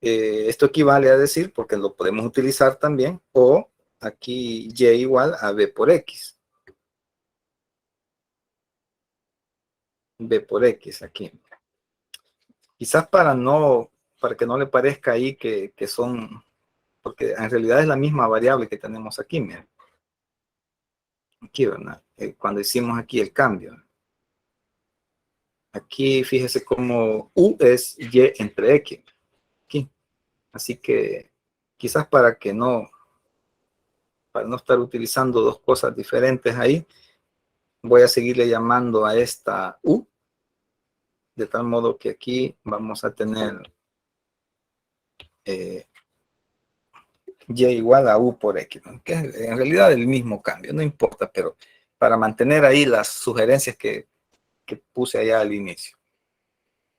esto equivale a decir, porque lo podemos utilizar también, o aquí y igual a b por x. B por x aquí. Quizás para que no le parezca ahí que son, porque en realidad es la misma variable que tenemos aquí, miren. Aquí, ¿verdad? Cuando hicimos aquí el cambio. Aquí fíjese como u es y entre x. Aquí. Así que quizás para no estar utilizando dos cosas diferentes ahí, voy a seguirle llamando a esta u, de tal modo que aquí vamos a tener y igual a u por x, ¿no? Que es en realidad el mismo cambio, no importa, pero para mantener ahí las sugerencias que puse allá al inicio.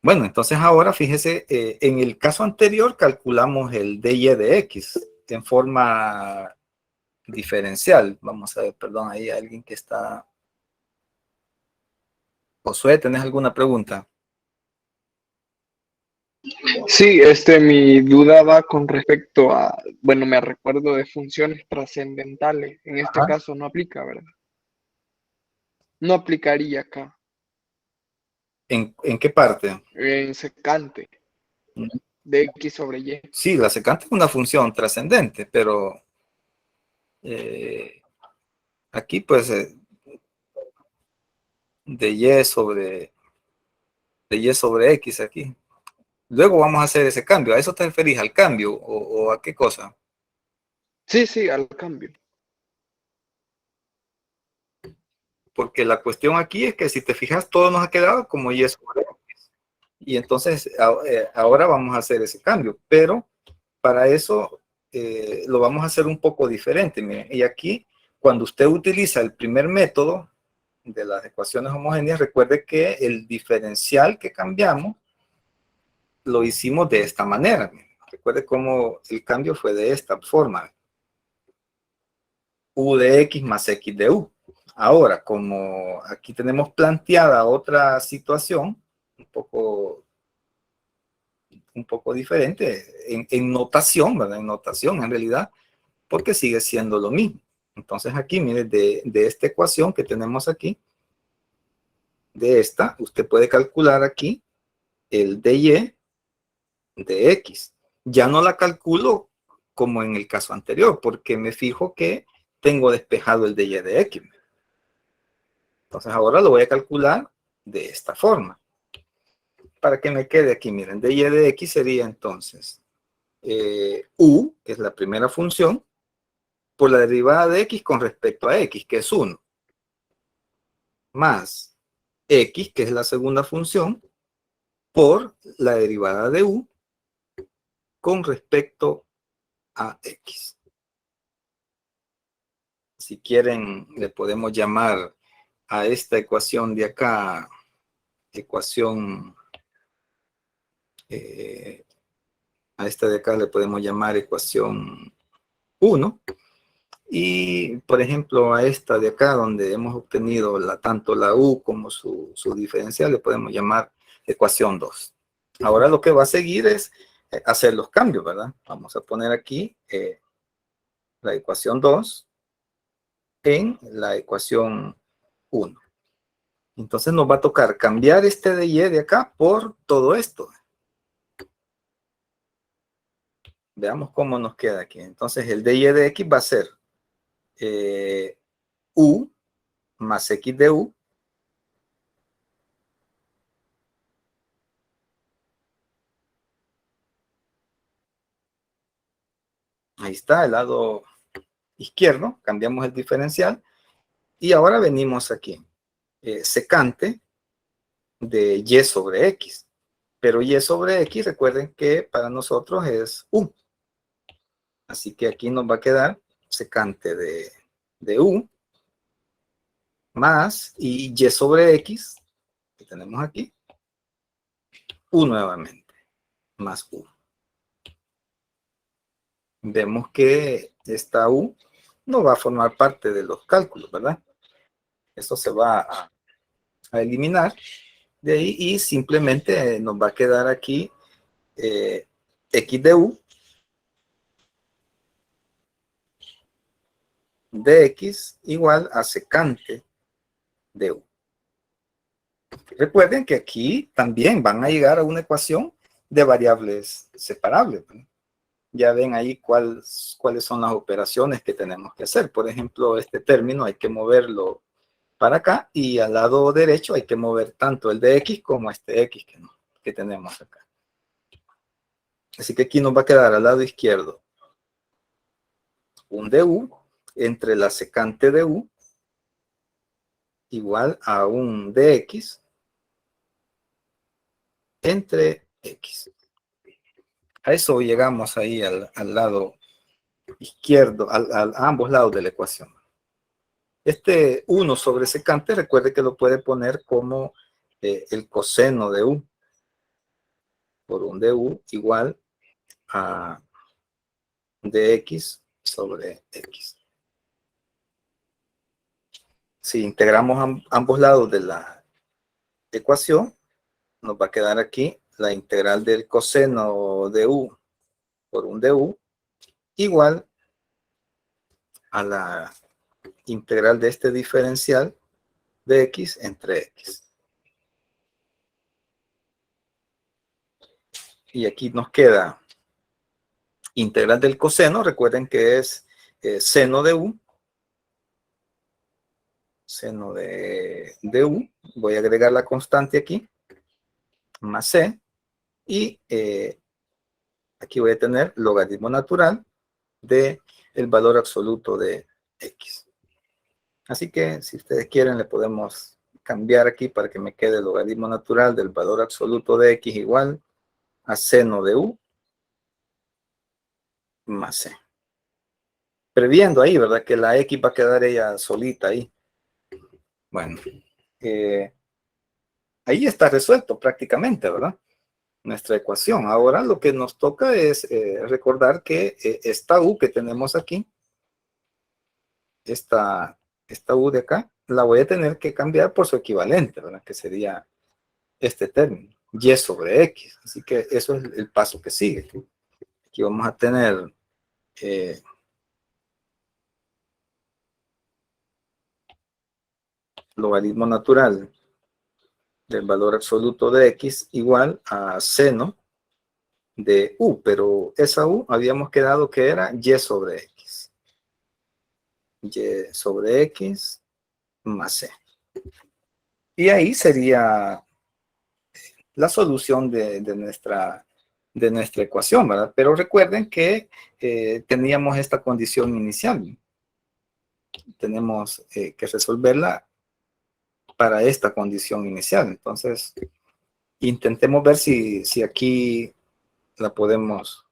Bueno, entonces ahora fíjese, en el caso anterior calculamos el dy de x en forma diferencial. Vamos a ver, perdón, ahí hay alguien que está... Josué, ¿tenés alguna pregunta? Sí, mi duda va con respecto a, bueno, me recuerdo de funciones trascendentales. En este Ajá. caso no aplica, ¿verdad? No aplicaría acá, ¿En qué parte? en secante de x sobre y. Sí, la secante es una función trascendente, pero aquí pues de y sobre x aquí. Luego vamos a hacer ese cambio. ¿A eso te referís, al cambio o a qué cosa? Sí, sí, al cambio. Porque la cuestión aquí es que si te fijas, todo nos ha quedado como y sobre x. Y entonces ahora vamos a hacer ese cambio, pero para eso lo vamos a hacer un poco diferente. Miren. Y aquí, cuando usted utiliza el primer método de las ecuaciones homogéneas, recuerde que el diferencial que cambiamos lo hicimos de esta manera. Miren. Recuerde cómo el cambio fue de esta forma. U de x más x de u. Ahora, como aquí tenemos planteada otra situación, un poco diferente en notación, ¿verdad? En notación, en realidad, porque sigue siendo lo mismo. Entonces aquí, mire, de esta ecuación que tenemos aquí, de esta, usted puede calcular aquí el dy de x. Ya no la calculo como en el caso anterior, porque me fijo que tengo despejado el dy de x. Entonces ahora lo voy a calcular de esta forma. Para que me quede aquí, miren, dy de x sería entonces u, que es la primera función, por la derivada de x con respecto a x, que es 1, más x, que es la segunda función, por la derivada de u con respecto a x. Si quieren, le podemos llamar a esta ecuación de acá, ecuación, a esta de acá le podemos llamar ecuación 1. Y, por ejemplo, a esta de acá, donde hemos obtenido tanto la u como su diferencial, le podemos llamar ecuación 2. Ahora lo que va a seguir es hacer los cambios, ¿verdad? Vamos a poner aquí la ecuación 2 en la ecuación 1. Entonces nos va a tocar cambiar este de y de acá por todo esto. Veamos cómo nos queda aquí. Entonces el dy de x va a ser u más x de u ahí está, el lado izquierdo, cambiamos el diferencial y ahora venimos aquí, secante de y sobre x, pero y sobre x, recuerden que para nosotros es u, así que aquí nos va a quedar secante de u más y sobre x, que tenemos aquí, u nuevamente, más u. Vemos que esta u no va a formar parte de los cálculos, ¿verdad? Esto se va a eliminar de ahí y simplemente nos va a quedar aquí x de u de x igual a secante de u. Recuerden que aquí también van a llegar a una ecuación de variables separables, ¿no? Ya ven ahí cuáles son las operaciones que tenemos que hacer. Por ejemplo, este término hay que moverlo para acá y al lado derecho hay que mover tanto el de x como este x que tenemos acá. Así que aquí nos va a quedar al lado izquierdo un du entre la secante de u igual a un dx entre x. A eso llegamos ahí al lado izquierdo, a ambos lados de la ecuación. Este 1 sobre secante, recuerde que lo puede poner como el coseno de u, por un du igual a dx sobre x. Si integramos ambos lados de la ecuación, nos va a quedar aquí la integral del coseno de u por un du igual a la integral de este diferencial de x entre x. Y aquí nos queda integral del coseno, recuerden que es seno de u, seno de u, voy a agregar la constante aquí, más c, y aquí voy a tener logaritmo natural de el valor absoluto de x. Así que si ustedes quieren le podemos cambiar aquí para que me quede el logaritmo natural del valor absoluto de x igual a seno de u más c. Previendo ahí, ¿verdad? Que la x va a quedar ella solita ahí. Bueno, ahí está resuelto prácticamente, ¿verdad? Nuestra ecuación. Ahora lo que nos toca es recordar que esta u que tenemos aquí, esta u de acá, la voy a tener que cambiar por su equivalente, ¿verdad? Que sería este término, y sobre x. Así que eso es el paso que sigue. Aquí vamos a tener logaritmo natural del valor absoluto de x igual a seno de u, pero esa u habíamos quedado que era y sobre x. Y sobre x más c. Y ahí sería la solución de nuestra ecuación, ¿verdad? Pero recuerden que teníamos esta condición inicial. Tenemos que resolverla para esta condición inicial. Entonces, intentemos ver si aquí la podemos.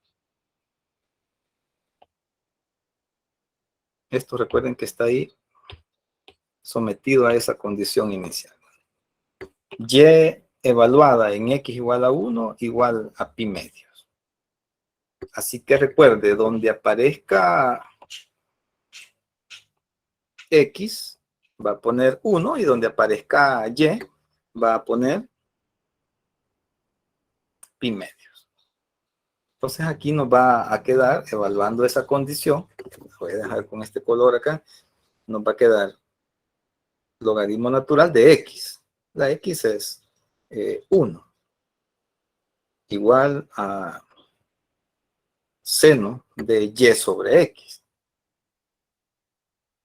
Esto recuerden que está ahí sometido a esa condición inicial. Y evaluada en x igual a 1 igual a pi medios. Así que recuerde, donde aparezca x, va a poner 1 y donde aparezca y, va a poner pi medios. Entonces aquí nos va a quedar, evaluando esa condición, voy a dejar con este color acá, nos va a quedar logaritmo natural de x. La x es 1, igual a seno de y sobre x.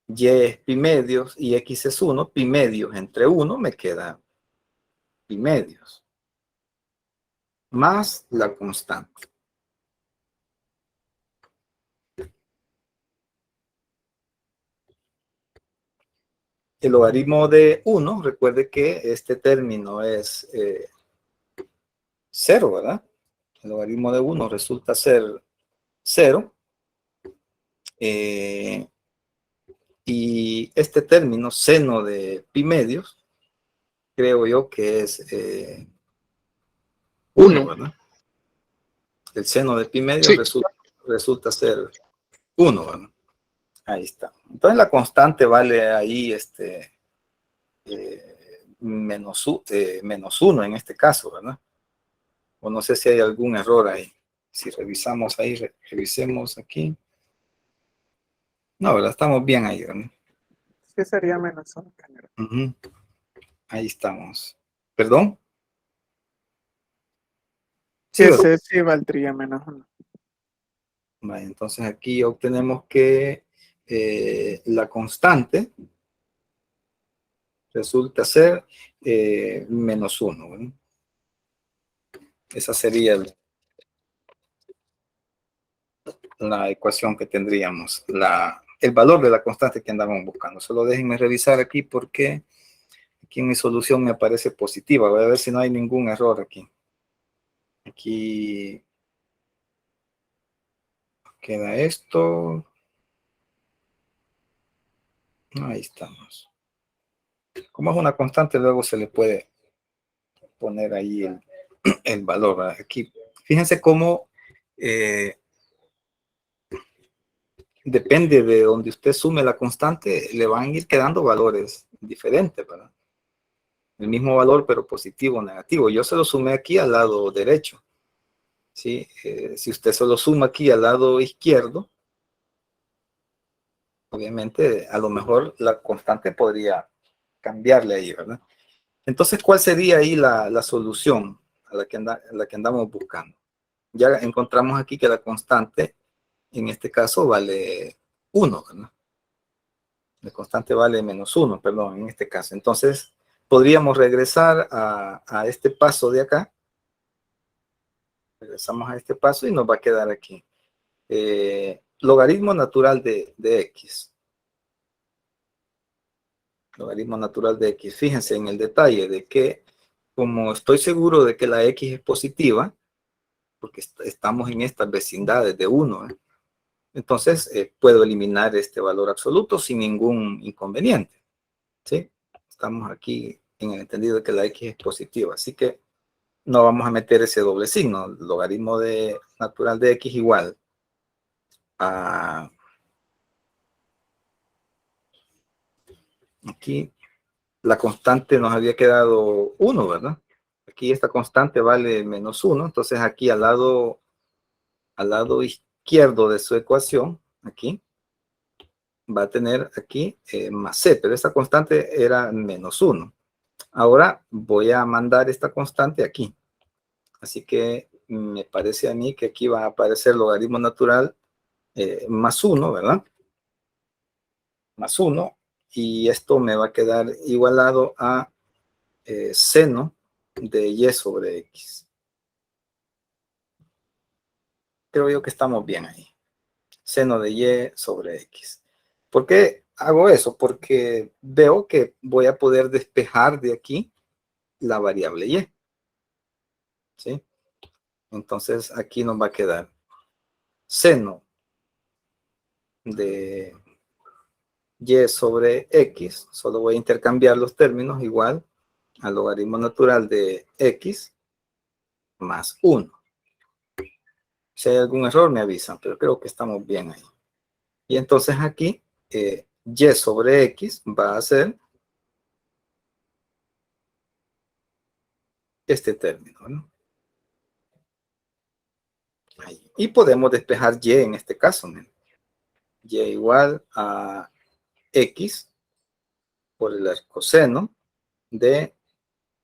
Y es pi medios y x es 1, pi medios entre 1 me queda pi medios, más la constante. El logaritmo de 1, recuerde que este término es 0, ¿verdad? El logaritmo de 1 resulta ser 0. Y este término, seno de pi medios, creo yo que es 1, 1. ¿verdad? El seno de pi medios Sí, resulta ser 1, ¿verdad? Ahí está. Entonces la constante vale ahí menos 1 en este caso, ¿verdad? O no sé si hay algún error ahí. Si revisamos ahí, revisemos aquí. No, ¿verdad? Estamos bien ahí, ¿verdad? Sí, sería menos uno, ingeniero. Ujú. Ahí estamos. ¿Perdón? Sí, ¿verdad? Ese sí valdría menos uno. Vale, entonces aquí obtenemos que la constante resulta ser menos 1, ¿verdad? Esa sería la ecuación que tendríamos, el valor de la constante que andábamos buscando. Solo déjenme revisar aquí porque aquí en mi solución me aparece positiva. Voy a ver si no hay ningún error aquí. Aquí queda esto. Ahí estamos. Como es una constante, luego se le puede poner ahí el valor, ¿verdad? Aquí, fíjense cómo depende de donde usted sume la constante, le van a ir quedando valores diferentes, ¿verdad? El mismo valor, pero positivo o negativo. Yo se lo sumé aquí al lado derecho, ¿sí? Si usted se lo suma aquí al lado izquierdo, obviamente a lo mejor la constante podría cambiarle ahí, ¿verdad? Entonces, ¿cuál sería ahí la solución a la que andamos buscando? Ya encontramos aquí que la constante, en este caso, vale 1, ¿verdad? La constante vale menos 1, perdón, en este caso. Entonces, podríamos regresar a este paso de acá. Regresamos a este paso y nos va a quedar aquí. Logaritmo natural de x. Logaritmo natural de x. Fíjense en el detalle de que, como estoy seguro de que la x es positiva, porque estamos en estas vecindades de 1, entonces puedo eliminar este valor absoluto sin ningún inconveniente, ¿sí? Estamos aquí en el entendido de que la x es positiva, así que no vamos a meter ese doble signo. Logaritmo natural de x igual a, aquí la constante nos había quedado 1, ¿verdad? Aquí esta constante vale menos 1, entonces aquí al lado izquierdo de su ecuación, aquí, va a tener aquí más c, pero esta constante era menos 1. Ahora voy a mandar esta constante aquí. Así que me parece a mí que aquí va a aparecer logaritmo natural más 1, ¿verdad? Más 1. Y esto me va a quedar igualado a seno de y sobre x. Creo yo que estamos bien ahí. Seno de y sobre x. ¿Por qué hago eso? Porque veo que voy a poder despejar de aquí la variable y. ¿Sí? Entonces aquí nos va a quedar seno de y sobre x. Solo voy a intercambiar los términos igual al logaritmo natural de x más 1. Si hay algún error me avisan, pero creo que estamos bien ahí. Y entonces aquí y sobre x va a ser este término, ¿no? Ahí. Y podemos despejar y en este caso. ¿No? Y igual a x por el coseno de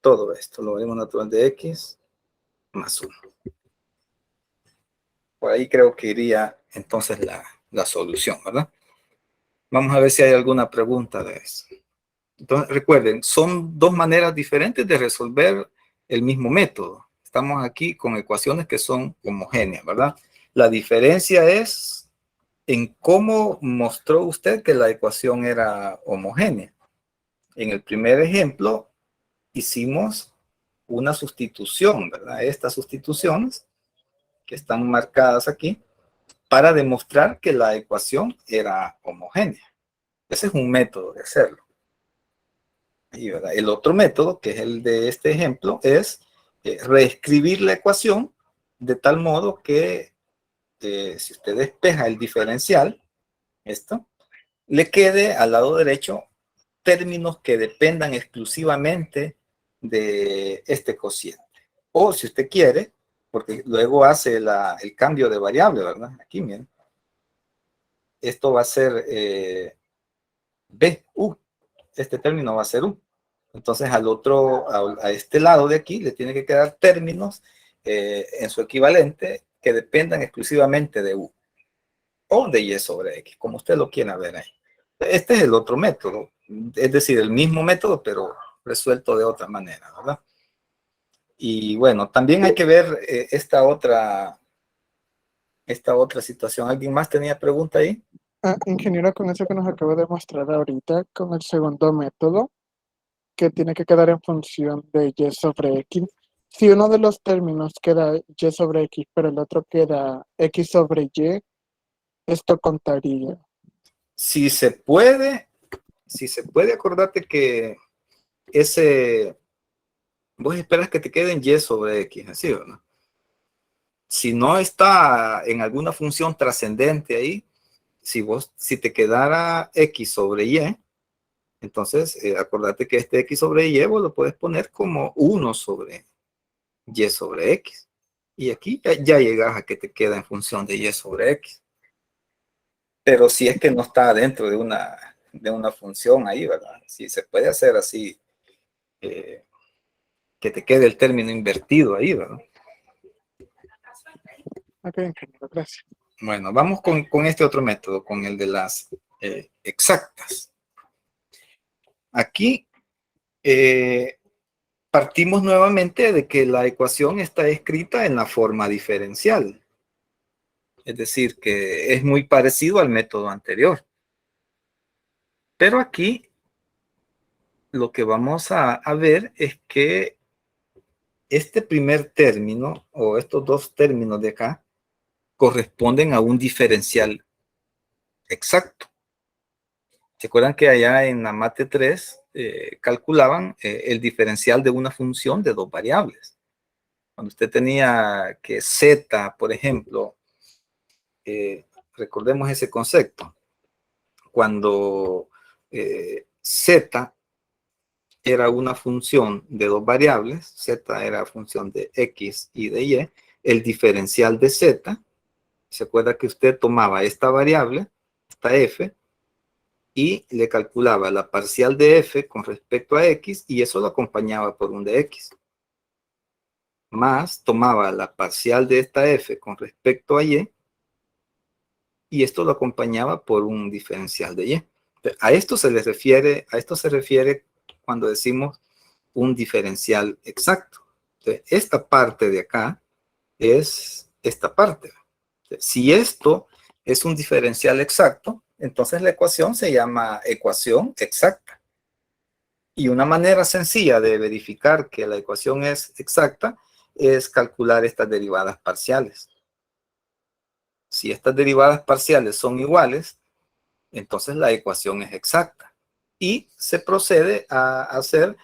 todo esto. Logaritmo natural de x más 1. Por ahí creo que iría entonces la solución, ¿verdad? Vamos a ver si hay alguna pregunta de eso. Entonces, recuerden, son dos maneras diferentes de resolver el mismo método. Estamos aquí con ecuaciones que son homogéneas, ¿verdad? La diferencia es en cómo mostró usted que la ecuación era homogénea. En el primer ejemplo, hicimos una sustitución, ¿verdad? Estas sustituciones que están marcadas aquí para demostrar que la ecuación era homogénea. Ese es un método de hacerlo. Y, ¿verdad? El otro método, que es el de este ejemplo, es reescribir la ecuación de tal modo que si usted despeja el diferencial, esto, le quede al lado derecho términos que dependan exclusivamente de este cociente. O si usted quiere, porque luego hace el cambio de variable, ¿verdad? Aquí, miren. Esto va a ser B, U. Este término va a ser U. Entonces a este lado de aquí le tiene que quedar términos en su equivalente que dependan exclusivamente de U o de Y sobre X, como usted lo quiera ver ahí. Este es el otro método, es decir, el mismo método, pero resuelto de otra manera, ¿verdad? Y bueno, también hay que ver esta otra situación. ¿Alguien más tenía pregunta ahí? Ingeniero, con eso que nos acabo de mostrar ahorita, con el segundo método, que tiene que quedar en función de y sobre x. Si uno de los términos queda y sobre x, pero el otro queda x sobre y, esto contaría. Si se puede, acordate que vos esperas que te queden y sobre x, así, ¿verdad? Si no está en alguna función trascendente ahí, si te quedara x sobre y, entonces acordate que este x sobre y vos lo puedes poner como 1 sobre y sobre x. Y aquí ya llegas a que te queda en función de y sobre x. Pero si es que no está dentro de una función ahí, ¿verdad? Si se puede hacer así, que te quede el término invertido ahí, ¿verdad? Ok, ingeniero, gracias. Bueno, vamos con este otro método, con el de las exactas. Aquí partimos nuevamente de que la ecuación está escrita en la forma diferencial. Es decir, que es muy parecido al método anterior. Pero aquí lo que vamos a ver es que este primer término, o estos dos términos de acá, corresponden a un diferencial exacto. ¿Se acuerdan que allá en la mate 3 calculaban el diferencial de una función de dos variables? Cuando usted tenía que z, por ejemplo, recordemos ese concepto. Cuando z era una función de dos variables, z era función de x y de y, el diferencial de z, se acuerda que usted tomaba esta variable, esta f, y le calculaba la parcial de f con respecto a x, y eso lo acompañaba por un de x. Más tomaba la parcial de esta f con respecto a y esto lo acompañaba por un diferencial de y. A esto se refiere cuando decimos un diferencial exacto. Entonces, esta parte de acá es esta parte. Si esto es un diferencial exacto, entonces la ecuación se llama ecuación exacta. Y una manera sencilla de verificar que la ecuación es exacta es calcular estas derivadas parciales. Si estas derivadas parciales son iguales, entonces la ecuación es exacta. Y se procede a hacer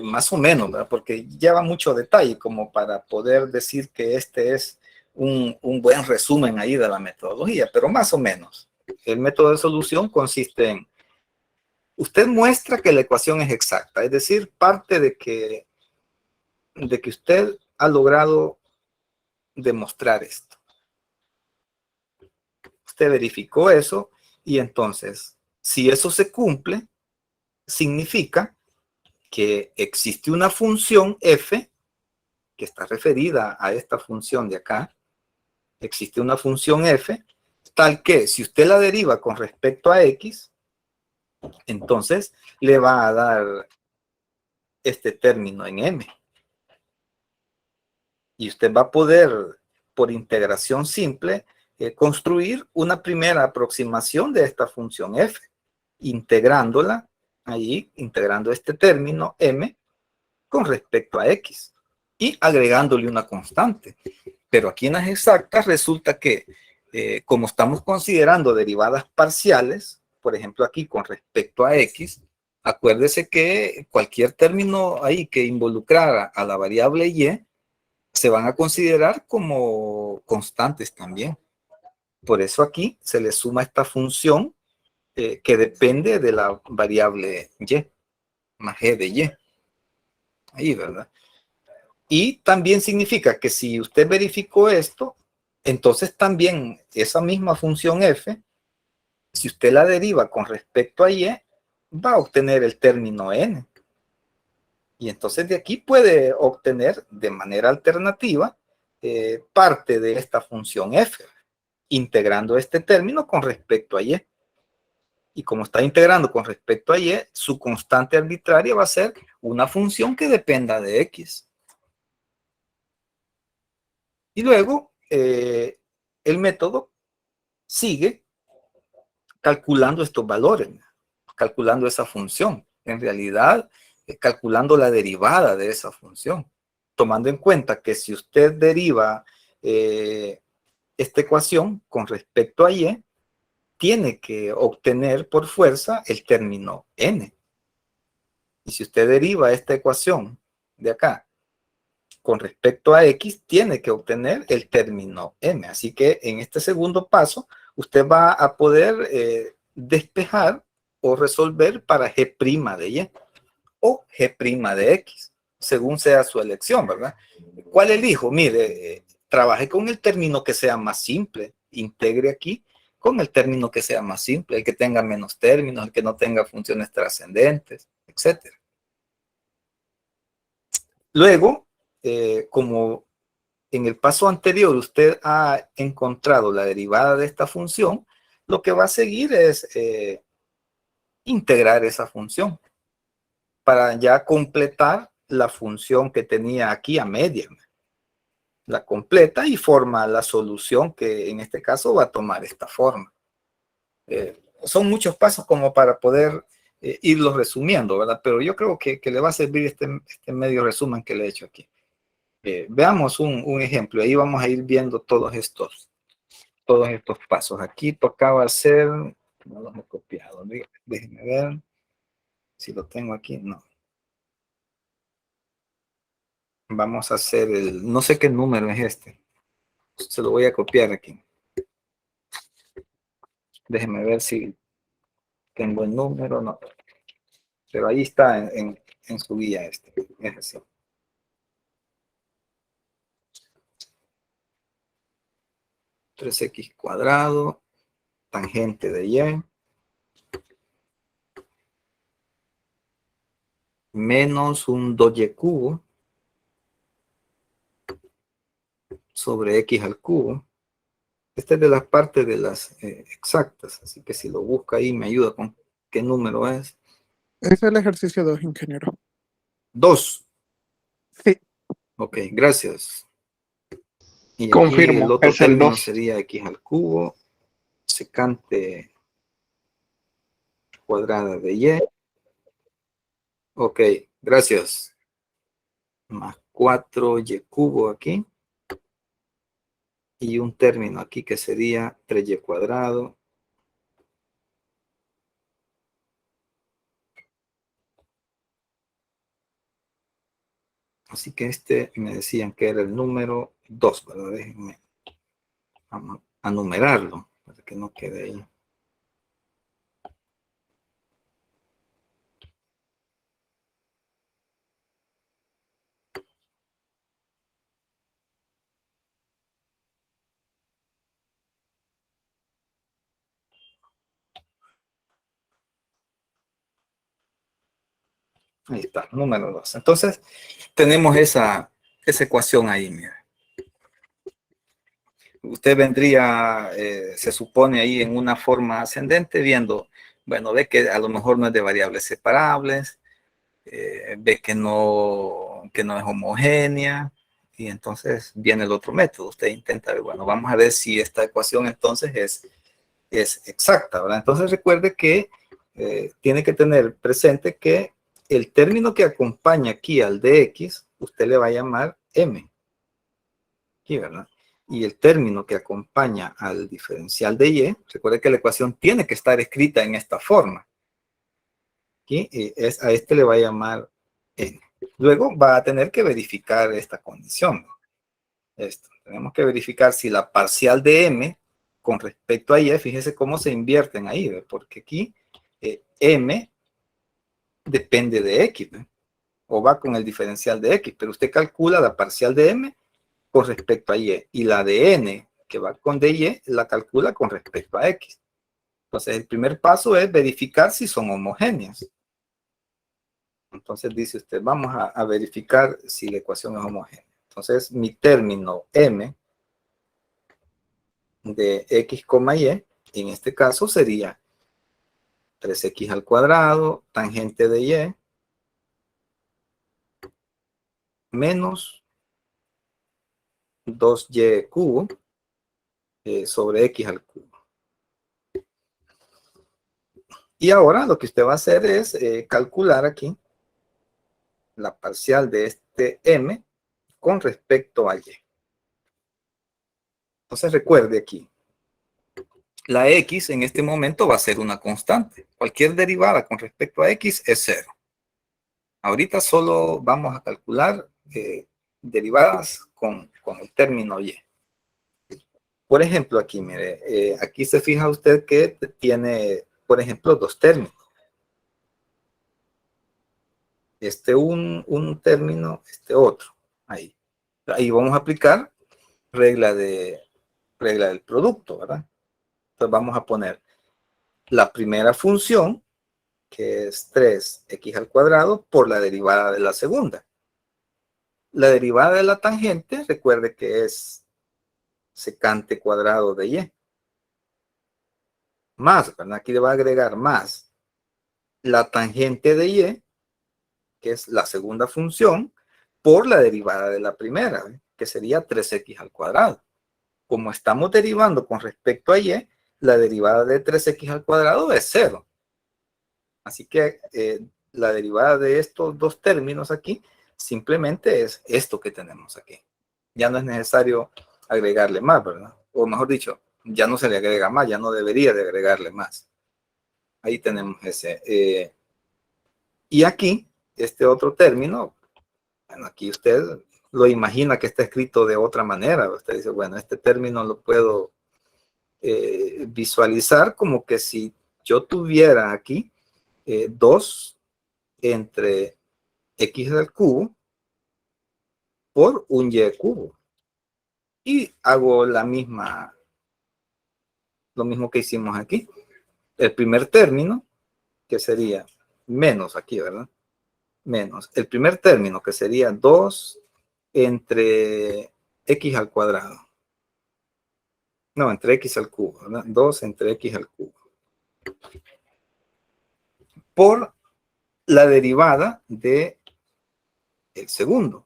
más o menos, ¿verdad? Porque lleva mucho detalle como para poder decir que este es un buen resumen ahí de la metodología, pero más o menos. El método de solución consiste en, usted muestra que la ecuación es exacta, es decir, parte de que usted ha logrado demostrar esto. usted verificó eso y entonces, si eso se cumple, significa que existe una función f que está referida a esta función de acá. Existe una función f tal que si usted la deriva con respecto a x, entonces le va a dar este término en m. Y usted va a poder, por integración simple, construir una primera aproximación de esta función f, integrándola ahí, integrando este término m con respecto a x y agregándole una constante. Pero aquí en las exactas resulta que, como estamos considerando derivadas parciales, por ejemplo aquí con respecto a x, acuérdese que cualquier término ahí que involucrara a la variable y se van a considerar como constantes también. Por eso aquí se le suma esta función que depende de la variable y, más g de y. Ahí, ¿verdad? Y también significa que si usted verificó esto, entonces también esa misma función f, si usted la deriva con respecto a y, va a obtener el término n. Y entonces de aquí puede obtener de manera alternativa parte de esta función f, integrando este término con respecto a y. Y como está integrando con respecto a y, su constante arbitraria va a ser una función que dependa de x. Y luego, el método sigue calculando estos valores, calculando esa función. En realidad, calculando la derivada de esa función, tomando en cuenta que si usted deriva esta ecuación con respecto a y, tiene que obtener por fuerza el término n. Y si usted deriva esta ecuación de acá con respecto a x, tiene que obtener el término m. Así que en este segundo paso, usted va a poder despejar o resolver para g' de y o g' de x, según sea su elección, ¿verdad? ¿Cuál elijo? Mire, trabaje con el término que sea más simple, integre aquí con el término que sea más simple, el que tenga menos términos, el que no tenga funciones trascendentes, etcétera. Luego, como en el paso anterior usted ha encontrado la derivada de esta función, lo que va a seguir es integrar esa función para ya completar la función que tenía aquí a media. La completa y forma la solución que en este caso va a tomar esta forma. Son muchos pasos como para poder irlos resumiendo, ¿verdad? Pero yo creo que le va a servir este medio resumen que le he hecho aquí. Veamos un ejemplo. Ahí vamos a ir viendo todos estos pasos. Aquí tocaba hacer, no los he copiado, déjenme ver si lo tengo aquí. No. Vamos a hacer no sé qué número es este. Se lo voy a copiar aquí. Déjenme ver si tengo el número, no. Pero ahí está en su guía este. Es así. (3x²) tangente de y menos un 2y³ sobre x². Esta es de las partes de las exactas, así que si lo busca ahí me ayuda con qué número es. Es el ejercicio 2, ingeniero. 2. Sí. Ok, gracias. Y aquí el Confirmo, otro es el término 2. sería x², secante cuadrada de y. Ok, gracias. Más 4y³ aquí. Y un término aquí que sería 3y². Así que este me decían que era el número 2, ¿verdad? Déjenme a numerarlo para que no quede ahí. Ahí está, número 2. Entonces, tenemos esa ecuación ahí, mira. Usted vendría, se supone ahí en una forma ascendente, viendo, bueno, ve que a lo mejor no es de variables separables, ve que no es homogénea, y entonces viene el otro método. Usted intenta ver, bueno, vamos a ver si esta ecuación entonces es exacta, ¿verdad? Entonces recuerde que tiene que tener presente que el término que acompaña aquí al de x, usted le va a llamar m, aquí, ¿verdad? Y el término que acompaña al diferencial de y, recuerde que la ecuación tiene que estar escrita en esta forma. Aquí, a este le va a llamar n. Luego va a tener que verificar esta condición. Tenemos que verificar si la parcial de m con respecto a y, fíjese cómo se invierten ahí, ¿ve? Porque aquí m depende de x, ¿ve? O va con el diferencial de x, pero usted calcula la parcial de m con respecto a y la de n que va con dy la calcula con respecto a x. Entonces el primer paso es verificar si son homogéneas. Entonces dice usted, vamos a verificar si la ecuación es homogénea. Entonces mi término m de x, y, en este caso sería 3x al cuadrado, tangente de y, menos 2y cubo sobre x al cubo. Y ahora lo que usted va a hacer es calcular aquí la parcial de este m con respecto a y. Entonces recuerde aquí, la x en este momento va a ser una constante. Cualquier derivada con respecto a x es 0. Ahorita solo vamos a calcular derivadas con el término y. Por ejemplo, aquí, mire, aquí se fija usted que tiene, por ejemplo, dos términos. Un término, otro. Ahí vamos a aplicar regla del producto, ¿verdad? Entonces vamos a poner la primera función, que es 3x al cuadrado, por la derivada de la segunda. La derivada de la tangente, recuerde que es secante cuadrado de y. Más, ¿verdad? Aquí le va a agregar más la tangente de y, que es la segunda función, por la derivada de la primera, ¿eh? Que sería 3x al cuadrado. Como estamos derivando con respecto a y, la derivada de 3x al cuadrado es 0. Así que la derivada de estos dos términos aquí simplemente es esto que tenemos aquí. Ya no es necesario agregarle más, ¿verdad? O mejor dicho, ya no se le agrega más, ya no debería de agregarle más. Ahí tenemos ese. Y aquí, este otro término, bueno, aquí usted lo imagina que está escrito de otra manera. Usted dice, bueno, este término lo puedo visualizar como que si yo tuviera aquí 2 entre x al cubo por un y cubo. Y hago lo mismo que hicimos aquí. El primer término, que sería menos aquí, ¿verdad? Menos el primer término, que sería 2 entre x al cuadrado. No, entre x al cubo, ¿verdad? 2 entre x al cubo. Por la derivada de el segundo,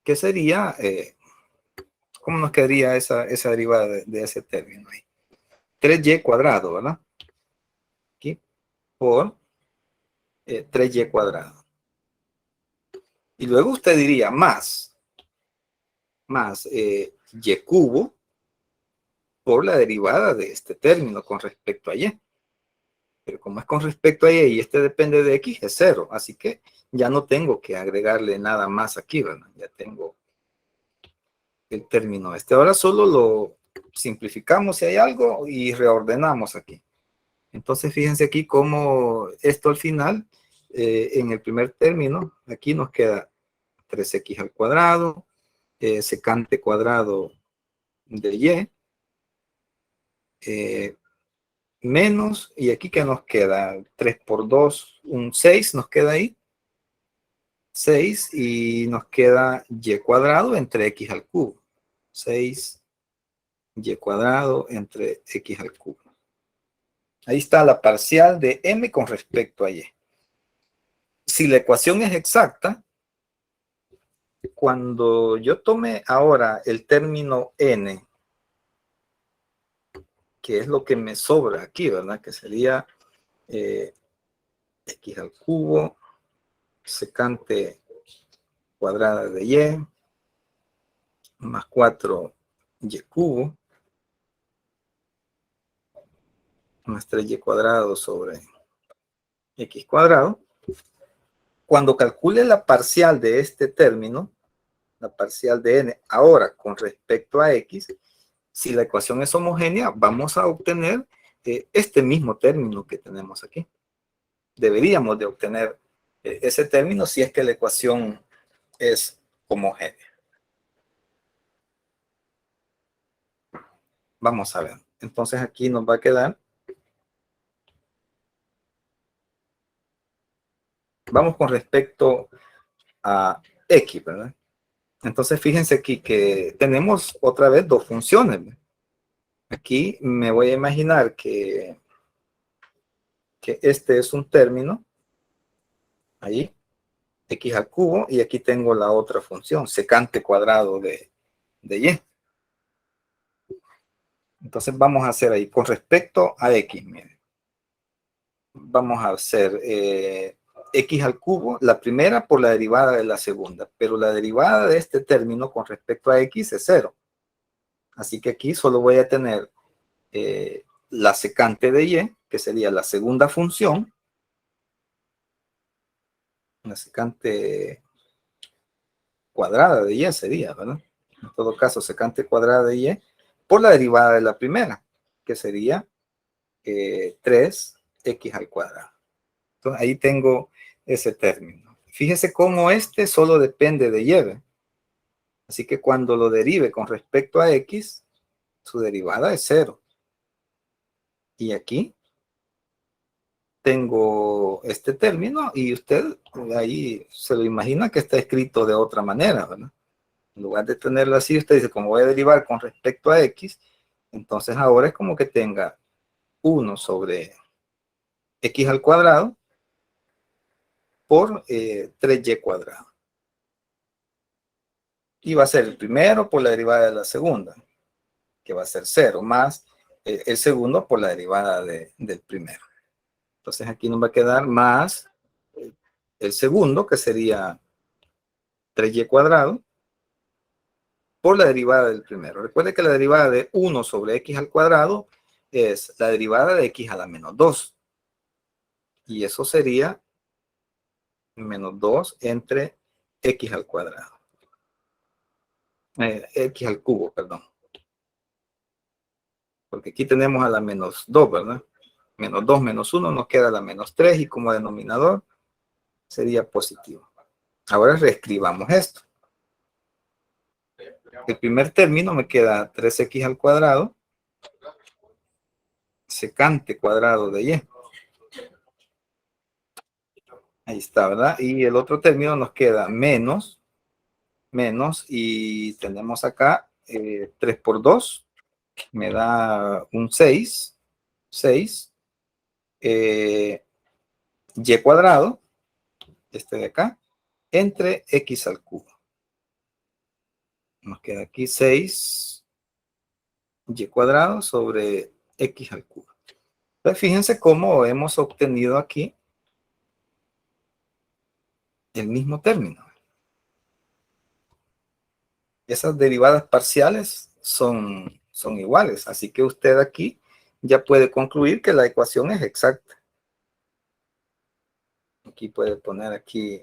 que sería, ¿cómo nos quedaría esa derivada de ese término ahí? 3y cuadrado, ¿verdad? Aquí, por 3y cuadrado. Y luego usted diría más y cubo por la derivada de este término con respecto a y. Pero como es con respecto a y este depende de x, es 0. Así que ya no tengo que agregarle nada más aquí, ¿verdad? Ya tengo el término este. Ahora solo lo simplificamos si hay algo y reordenamos aquí. Entonces fíjense aquí cómo esto al final, en el primer término, aquí nos queda 3x al cuadrado, secante cuadrado de y, menos, y aquí que nos queda 3 por 2, un 6 nos queda ahí, 6 y nos queda y cuadrado entre x al cubo. 6 y cuadrado entre x al cubo. Ahí está la parcial de m con respecto a y. Si la ecuación es exacta, cuando yo tome ahora el término n, que es lo que me sobra aquí, ¿verdad? Que sería x al cubo, secante cuadrada de y, más 4y cubo, más 3y cuadrado sobre x cuadrado. Cuando calcule la parcial de este término, la parcial de n, ahora con respecto a x, si la ecuación es homogénea, vamos a obtener este mismo término que tenemos aquí. Deberíamos de obtener ese término si es que la ecuación es homogénea. Vamos a ver. Entonces aquí nos va a quedar. Vamos con respecto a x, ¿verdad? Entonces fíjense aquí que tenemos otra vez dos funciones. Aquí me voy a imaginar que este es un término. Ahí. X al cubo, y aquí tengo la otra función, secante cuadrado de y. Entonces vamos a hacer ahí, con respecto a x, miren, vamos a hacer x al cubo, la primera por la derivada de la segunda, pero la derivada de este término con respecto a x es 0. Así que aquí solo voy a tener la secante de y, que sería la segunda función, la secante cuadrada de y sería, ¿verdad? En todo caso, secante cuadrada de y por la derivada de la primera, que sería 3x al cuadrado. Entonces, ahí tengo ese término. Fíjese cómo este solo depende de y. Así que cuando lo derive con respecto a x, su derivada es 0. Y aquí tengo este término y usted ahí se lo imagina que está escrito de otra manera, ¿verdad? En lugar de tenerlo así, usted dice, como voy a derivar con respecto a x, entonces ahora es como que tenga 1 sobre x al cuadrado por 3y cuadrado. Y va a ser el primero por la derivada de la segunda, que va a ser 0, más el segundo por la derivada del primero. Entonces aquí nos va a quedar más el segundo, que sería 3y cuadrado, por la derivada del primero. Recuerde que la derivada de 1 sobre x al cuadrado es la derivada de x a la menos 2. Y eso sería menos 2 entre x al cuadrado. X al cubo, perdón. Porque aquí tenemos a la menos 2, ¿verdad? Menos 2 menos 1 nos queda la menos 3 y como denominador sería positivo. Ahora reescribamos esto. El primer término me queda 3x al cuadrado, secante cuadrado de y. Ahí está, ¿verdad? Y el otro término nos queda menos, y tenemos acá 3 por 2, me da un 6, y cuadrado, este de acá, entre x al cubo. Nos queda aquí 6 y cuadrado sobre x al cubo. Entonces, fíjense cómo hemos obtenido aquí el mismo término. Esas derivadas parciales son iguales, así que usted aquí ya puede concluir que la ecuación es exacta. Aquí puede poner aquí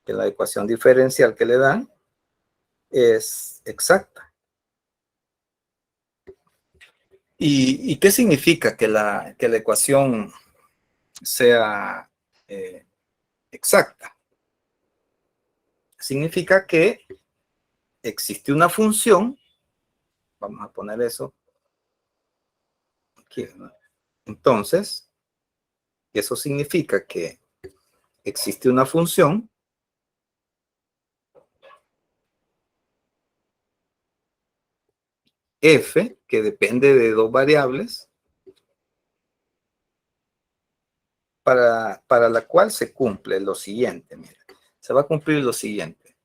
que la ecuación diferencial que le dan es exacta. ¿Y qué significa que la ecuación sea exacta? Significa que existe una función, vamos a poner eso aquí, ¿no? Entonces, eso significa que existe una función f, que depende de dos variables, para la cual se cumple lo siguiente. Mira, se va a cumplir lo siguiente.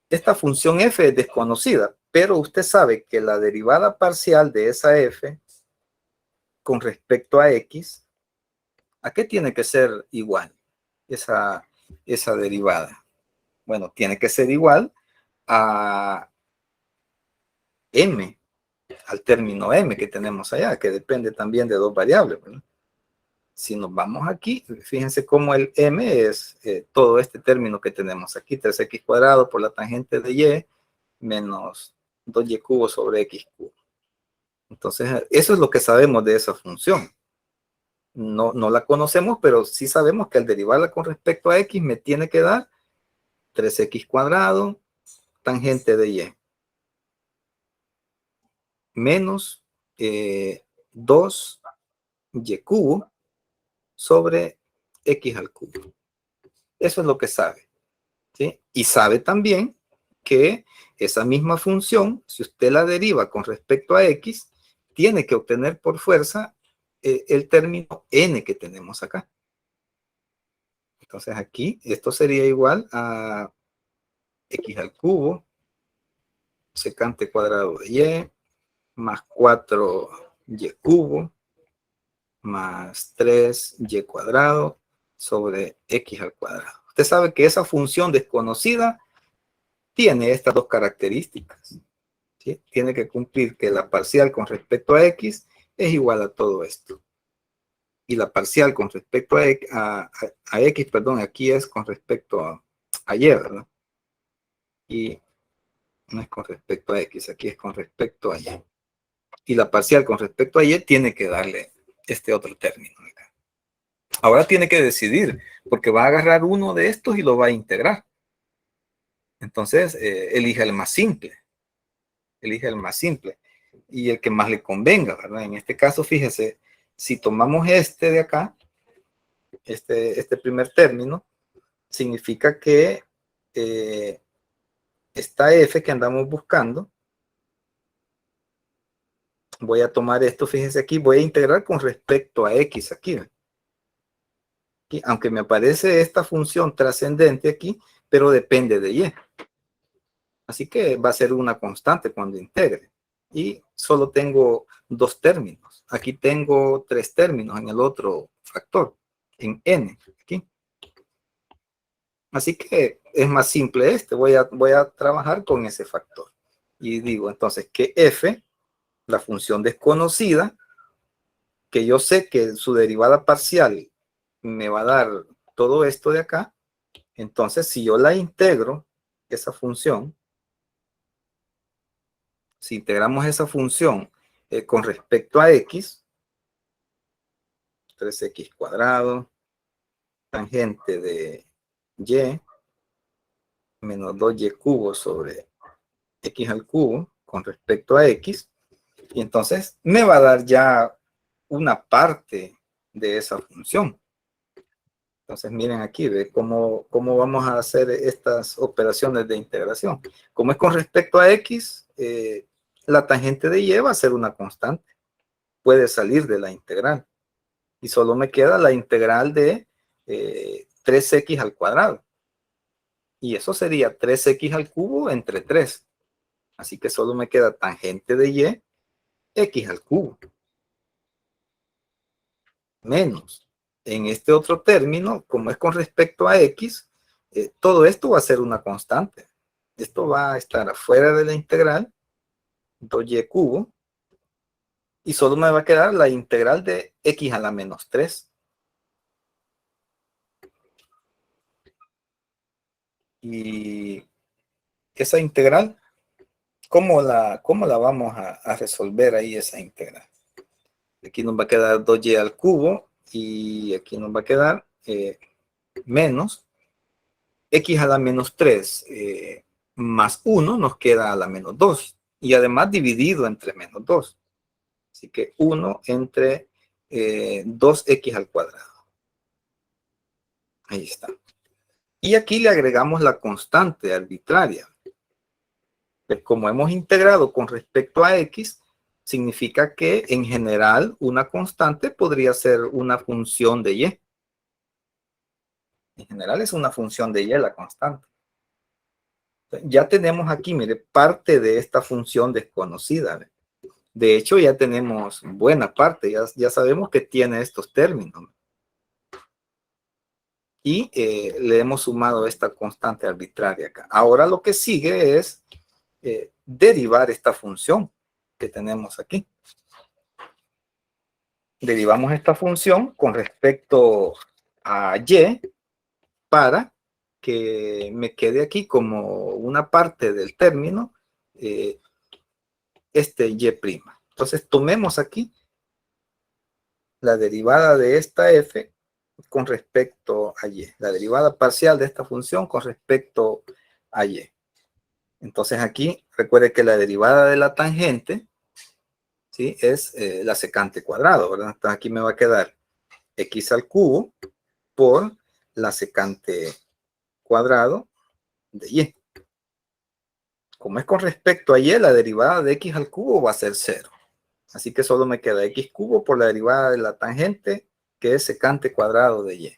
Esta función f es desconocida, pero usted sabe que la derivada parcial de esa f con respecto a x, ¿a qué tiene que ser igual esa derivada? Bueno, tiene que ser igual a m, al término m que tenemos allá, que depende también de dos variables, ¿verdad? Si nos vamos aquí, fíjense cómo el m es todo este término que tenemos aquí, 3x cuadrado por la tangente de y menos 2y cubo sobre x cubo. Entonces, eso es lo que sabemos de esa función. No la conocemos, pero sí sabemos que al derivarla con respecto a x me tiene que dar 3x cuadrado tangente de y menos 2y cubo sobre x al cubo. Eso es lo que sabe, ¿sí? Y sabe también que esa misma función, si usted la deriva con respecto a x, tiene que obtener por fuerza el término n que tenemos acá. Entonces aquí esto sería igual a x al cubo secante cuadrado de y más 4y cubo más 3y cuadrado sobre x al cuadrado. Usted sabe que esa función desconocida tiene estas dos características, ¿sí? Tiene que cumplir que la parcial con respecto a x es igual a todo esto. Y la parcial con respecto a x, perdón, aquí es con respecto a y, ¿verdad? Y no es con respecto a x, aquí es con respecto a y. Y la parcial con respecto a y tiene que darle este otro término acá. Ahora tiene que decidir, porque va a agarrar uno de estos y lo va a integrar. Entonces, elige el más simple. Elige el más simple. Y el que más le convenga, ¿verdad? En este caso, fíjese, si tomamos este de acá, este primer término, significa que esta f que andamos buscando, voy a tomar esto, fíjense aquí, voy a integrar con respecto a x aquí. Aquí, aunque me aparece esta función trascendente aquí, pero depende de y. Así que va a ser una constante cuando integre. Y solo tengo dos términos. Aquí tengo tres términos en el otro factor, en n, aquí. Así que es más simple este. Voy a trabajar con ese factor. Y digo entonces que f, la función desconocida, que yo sé que su derivada parcial me va a dar todo esto de acá. Entonces, si yo la integro, esa función, si integramos esa función con respecto a x, 3x cuadrado, tangente de y, menos 2y cubo sobre x al cubo, con respecto a x, y entonces me va a dar ya una parte de esa función. Entonces miren aquí, ve cómo vamos a hacer estas operaciones de integración. Como es con respecto a x, la tangente de y va a ser una constante. Puede salir de la integral. Y solo me queda la integral de 3x al cuadrado. Y eso sería 3x al cubo entre 3. Así que solo me queda tangente de y, x al cubo. Menos. En este otro término, como es con respecto a x, todo esto va a ser una constante. Esto va a estar afuera de la integral, 2y cubo, y solo me va a quedar la integral de x a la menos 3. Y esa integral, ¿cómo la vamos a resolver ahí esa integral? Aquí nos va a quedar 2y al cubo, y aquí nos va a quedar menos x a la menos 3 más 1 nos queda a la menos 2. Y además dividido entre menos 2. Así que 1 entre 2x al cuadrado. Ahí está. Y aquí le agregamos la constante arbitraria. Como hemos integrado con respecto a x, significa que en general una constante podría ser una función de y. En general es una función de y la constante. Ya tenemos aquí, mire, parte de esta función desconocida. De hecho, ya tenemos buena parte, ya sabemos que tiene estos términos. Y le hemos sumado esta constante arbitraria acá. Ahora lo que sigue es derivar esta función que tenemos aquí. Derivamos esta función con respecto a y para que me quede aquí como una parte del término este y'. Entonces tomemos aquí la derivada de esta f con respecto a y, la derivada parcial de esta función con respecto a y. Entonces aquí recuerde que la derivada de la tangente, ¿sí?, es la secante cuadrado, ¿verdad? Entonces aquí me va a quedar x al cubo por la secante cuadrado de y. Como es con respecto a y, la derivada de x al cubo va a ser 0. Así que solo me queda x cubo por la derivada de la tangente, que es secante cuadrado de y.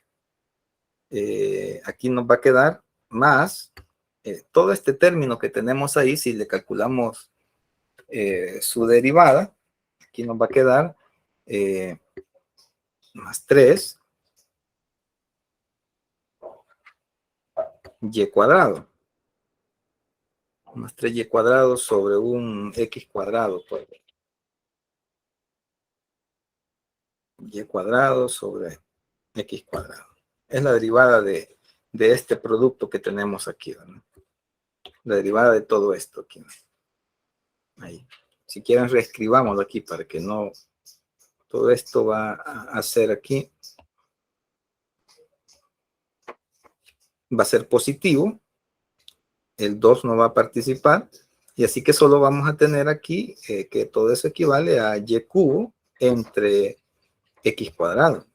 Aquí nos va a quedar más todo este término que tenemos ahí, si le calculamos su derivada, aquí nos va a quedar más 3 y cuadrado. Más 3y cuadrado sobre un x cuadrado. Pues. Y cuadrado sobre x cuadrado. Es la derivada de este producto que tenemos aquí, ¿verdad? La derivada de todo esto aquí. Ahí. Si quieren, reescribámoslo aquí para que no... Todo esto va a ser aquí. Va a ser positivo. El 2 no va a participar. Y así que solo vamos a tener aquí que todo eso equivale a y cubo entre x cuadrado.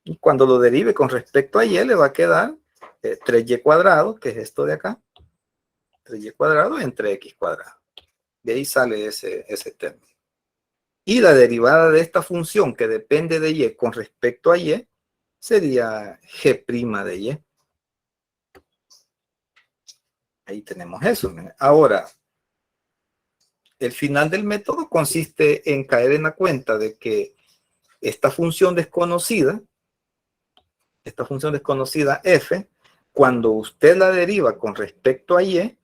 Y cuando lo derive con respecto a y, le va a quedar 3y cuadrado, que es esto de acá. 3y cuadrado entre x cuadrado. De ahí sale ese término. Y la derivada de esta función que depende de y con respecto a y sería g' de y. Ahí tenemos eso. Ahora, el final del método consiste en caer en la cuenta de que esta función desconocida f, cuando usted la deriva con respecto a y,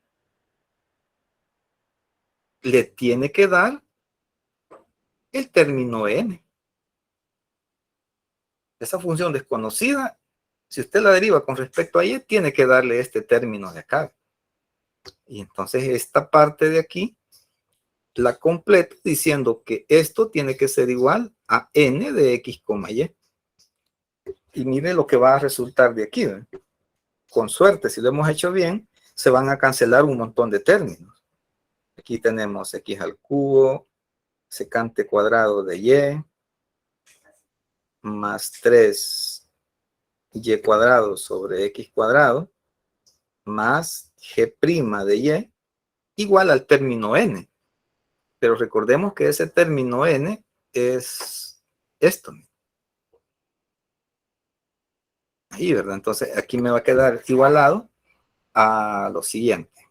le tiene que dar el término n. Esa función desconocida, si usted la deriva con respecto a y, tiene que darle este término de acá. Y entonces esta parte de aquí la completo diciendo que esto tiene que ser igual a n de x, y. Y mire lo que va a resultar de aquí, ¿eh? Con suerte, si lo hemos hecho bien, se van a cancelar un montón de términos. Aquí tenemos x al cubo, secante cuadrado de y, más 3y cuadrado sobre x cuadrado, más g' de y, igual al término n. Pero recordemos que ese término n es esto. Ahí, ¿verdad? Entonces aquí me va a quedar igualado a lo siguiente.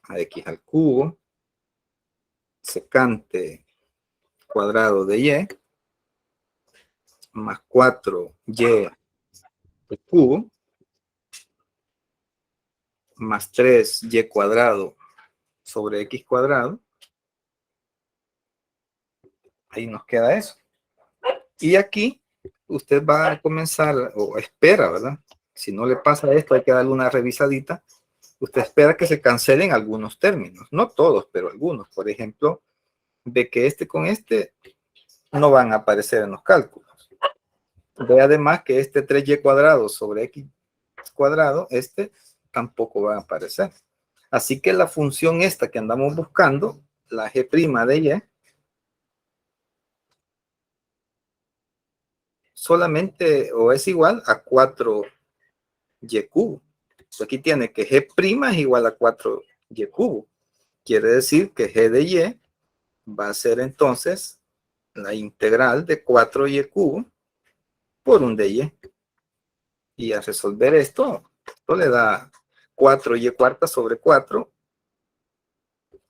A x al cubo, secante cuadrado de y, más 4y al cubo, más 3y cuadrado sobre x cuadrado. Ahí nos queda eso. Y aquí usted va a comenzar, o espera, ¿verdad? Si no le pasa esto, hay que darle una revisadita. Usted espera que se cancelen algunos términos. No todos, pero algunos. Por ejemplo, ve que este con este no van a aparecer en los cálculos. Ve además que este 3y cuadrado sobre x cuadrado, este tampoco va a aparecer. Así que la función esta que andamos buscando, la g' de y, solamente o es igual a 4y cubo. Aquí tiene que g' es igual a 4y y cubo. Quiere decir que g de y va a ser entonces la integral de 4y cubo por un dy. Y al resolver esto le da 4y cuarta sobre 4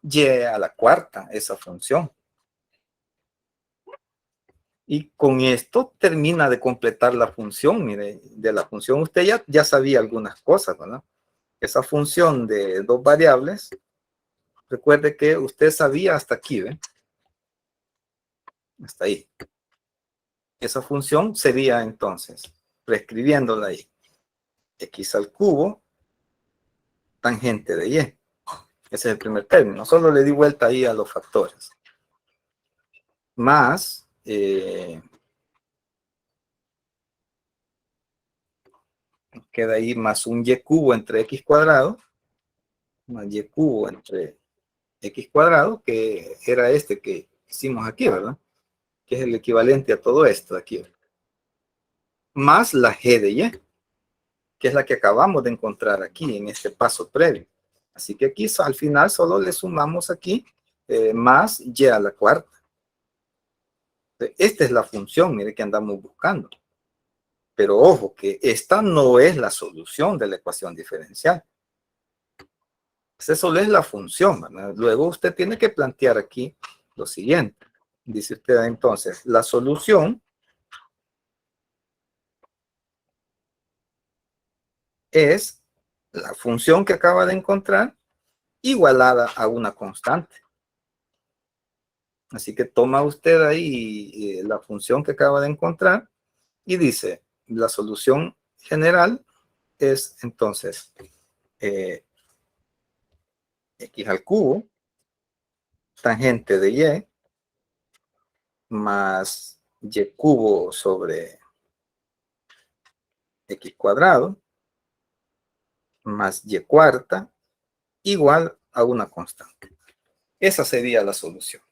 y a la cuarta, esa función. Y con esto termina de completar la función. Mire, de la función usted ya sabía algunas cosas, ¿verdad? Esa función de dos variables, recuerde que usted sabía hasta aquí, ¿ve? Hasta ahí. Esa función sería entonces, reescribiéndola ahí, x al cubo tangente de y. Ese es el primer término. Solo le di vuelta ahí a los factores. Más, queda ahí más un y cubo entre x cuadrado, más y cubo entre x cuadrado, que era este que hicimos aquí, ¿verdad? Que es el equivalente a todo esto de aquí. Más la g de y, que es la que acabamos de encontrar aquí en este paso previo. Así que aquí al final solo le sumamos aquí más y a la cuarta. Esta es la función, mire, que andamos buscando. Pero ojo, que esta no es la solución de la ecuación diferencial. Esa solo es la función, ¿verdad? Luego usted tiene que plantear aquí lo siguiente. Dice usted entonces, la solución es la función que acaba de encontrar igualada a una constante. Así que toma usted ahí la función que acaba de encontrar y dice, la solución general es entonces x al cubo tangente de y más y cubo sobre x cuadrado más y cuarta igual a una constante. Esa sería la solución.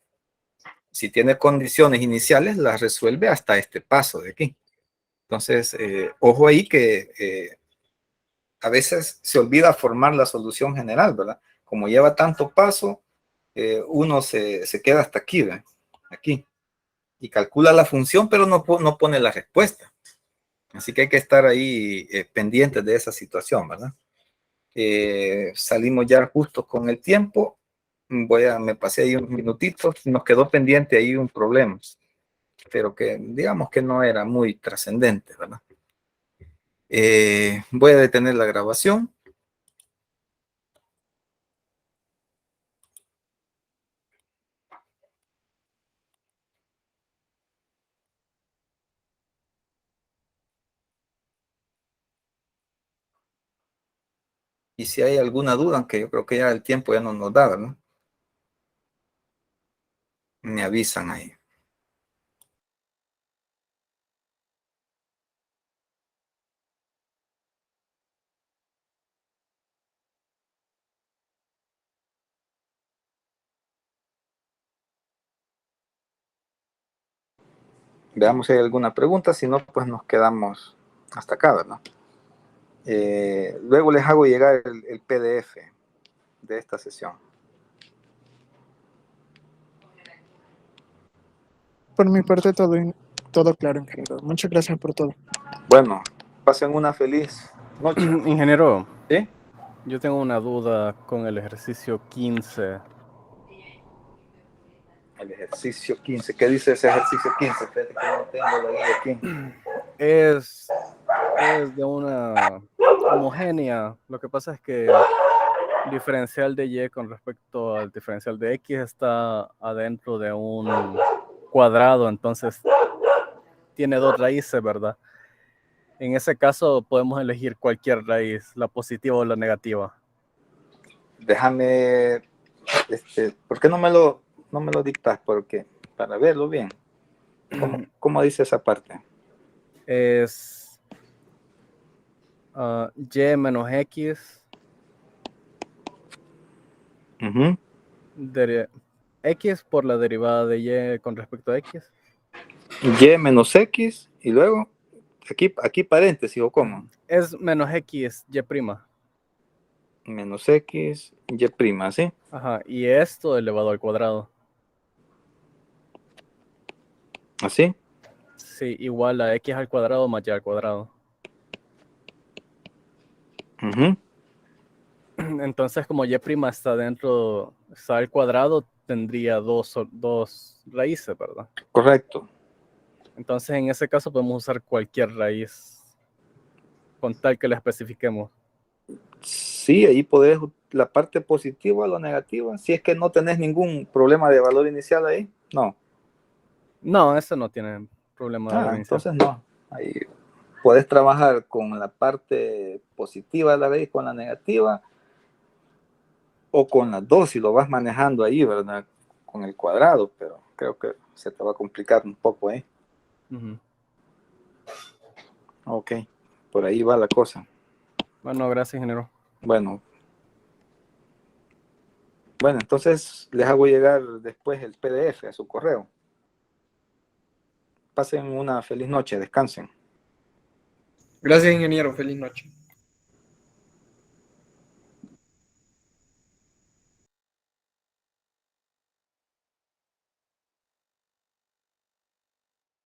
Si tiene condiciones iniciales, las resuelve hasta este paso de aquí. Entonces, ojo ahí que a veces se olvida formar la solución general, ¿verdad? Como lleva tanto paso, uno se queda hasta aquí, ¿verdad? Aquí. Y calcula la función, pero no pone la respuesta. Así que hay que estar ahí pendientes de esa situación, ¿verdad? Salimos ya justo con el tiempo. Me pasé ahí unos minutitos. Nos quedó pendiente ahí un problema, pero que digamos que no era muy trascendente, ¿verdad? Voy a detener la grabación. Y si hay alguna duda, aunque yo creo que ya el tiempo ya no nos da, ¿verdad? Me avisan ahí. Veamos si hay alguna pregunta, si no, pues nos quedamos hasta acá, ¿verdad? Luego les hago llegar el PDF de esta sesión. Por mi parte, todo claro, ingeniero. Muchas gracias por todo. Bueno, pasen una feliz noche. Ingeniero, ¿Sí? yo tengo una duda con el ejercicio 15. El ejercicio 15. ¿Qué dice ese ejercicio 15? Espérate que no tengo la guía aquí. Es de una homogénea. Lo que pasa es que el diferencial de y con respecto al diferencial de x está adentro de un cuadrado, entonces tiene dos raíces, ¿verdad? En ese caso podemos elegir cualquier raíz, la positiva o la negativa. Déjame, ¿por qué no me lo dictas? Porque para verlo bien. ¿Cómo dice esa parte? Es y menos x x por la derivada de y con respecto a x. Y menos x y luego aquí paréntesis o cómo. Es menos x y prima. menos x, y prima, ¿sí? Ajá, y esto elevado al cuadrado. ¿Así? Sí, igual a x al cuadrado más y al cuadrado. Ujú. Entonces, como y' está al cuadrado, tendría dos raíces, ¿verdad? Correcto. Entonces, en ese caso podemos usar cualquier raíz con tal que la especifiquemos. Sí, ahí podés la parte positiva o la negativa. Si es que no tenés ningún problema de valor inicial ahí, no. No, ese no tiene problema de valor inicial. Entonces no. Ahí podés trabajar con la parte positiva de la raíz, con la negativa, o con las dos si lo vas manejando ahí, ¿verdad? Con el cuadrado, pero creo que se te va a complicar un poco ahí. Ujú. Ok, por ahí va la cosa. Bueno, gracias, ingeniero. Bueno, entonces les hago llegar después el PDF a su correo. Pasen una feliz noche, descansen. Gracias, ingeniero. Feliz noche.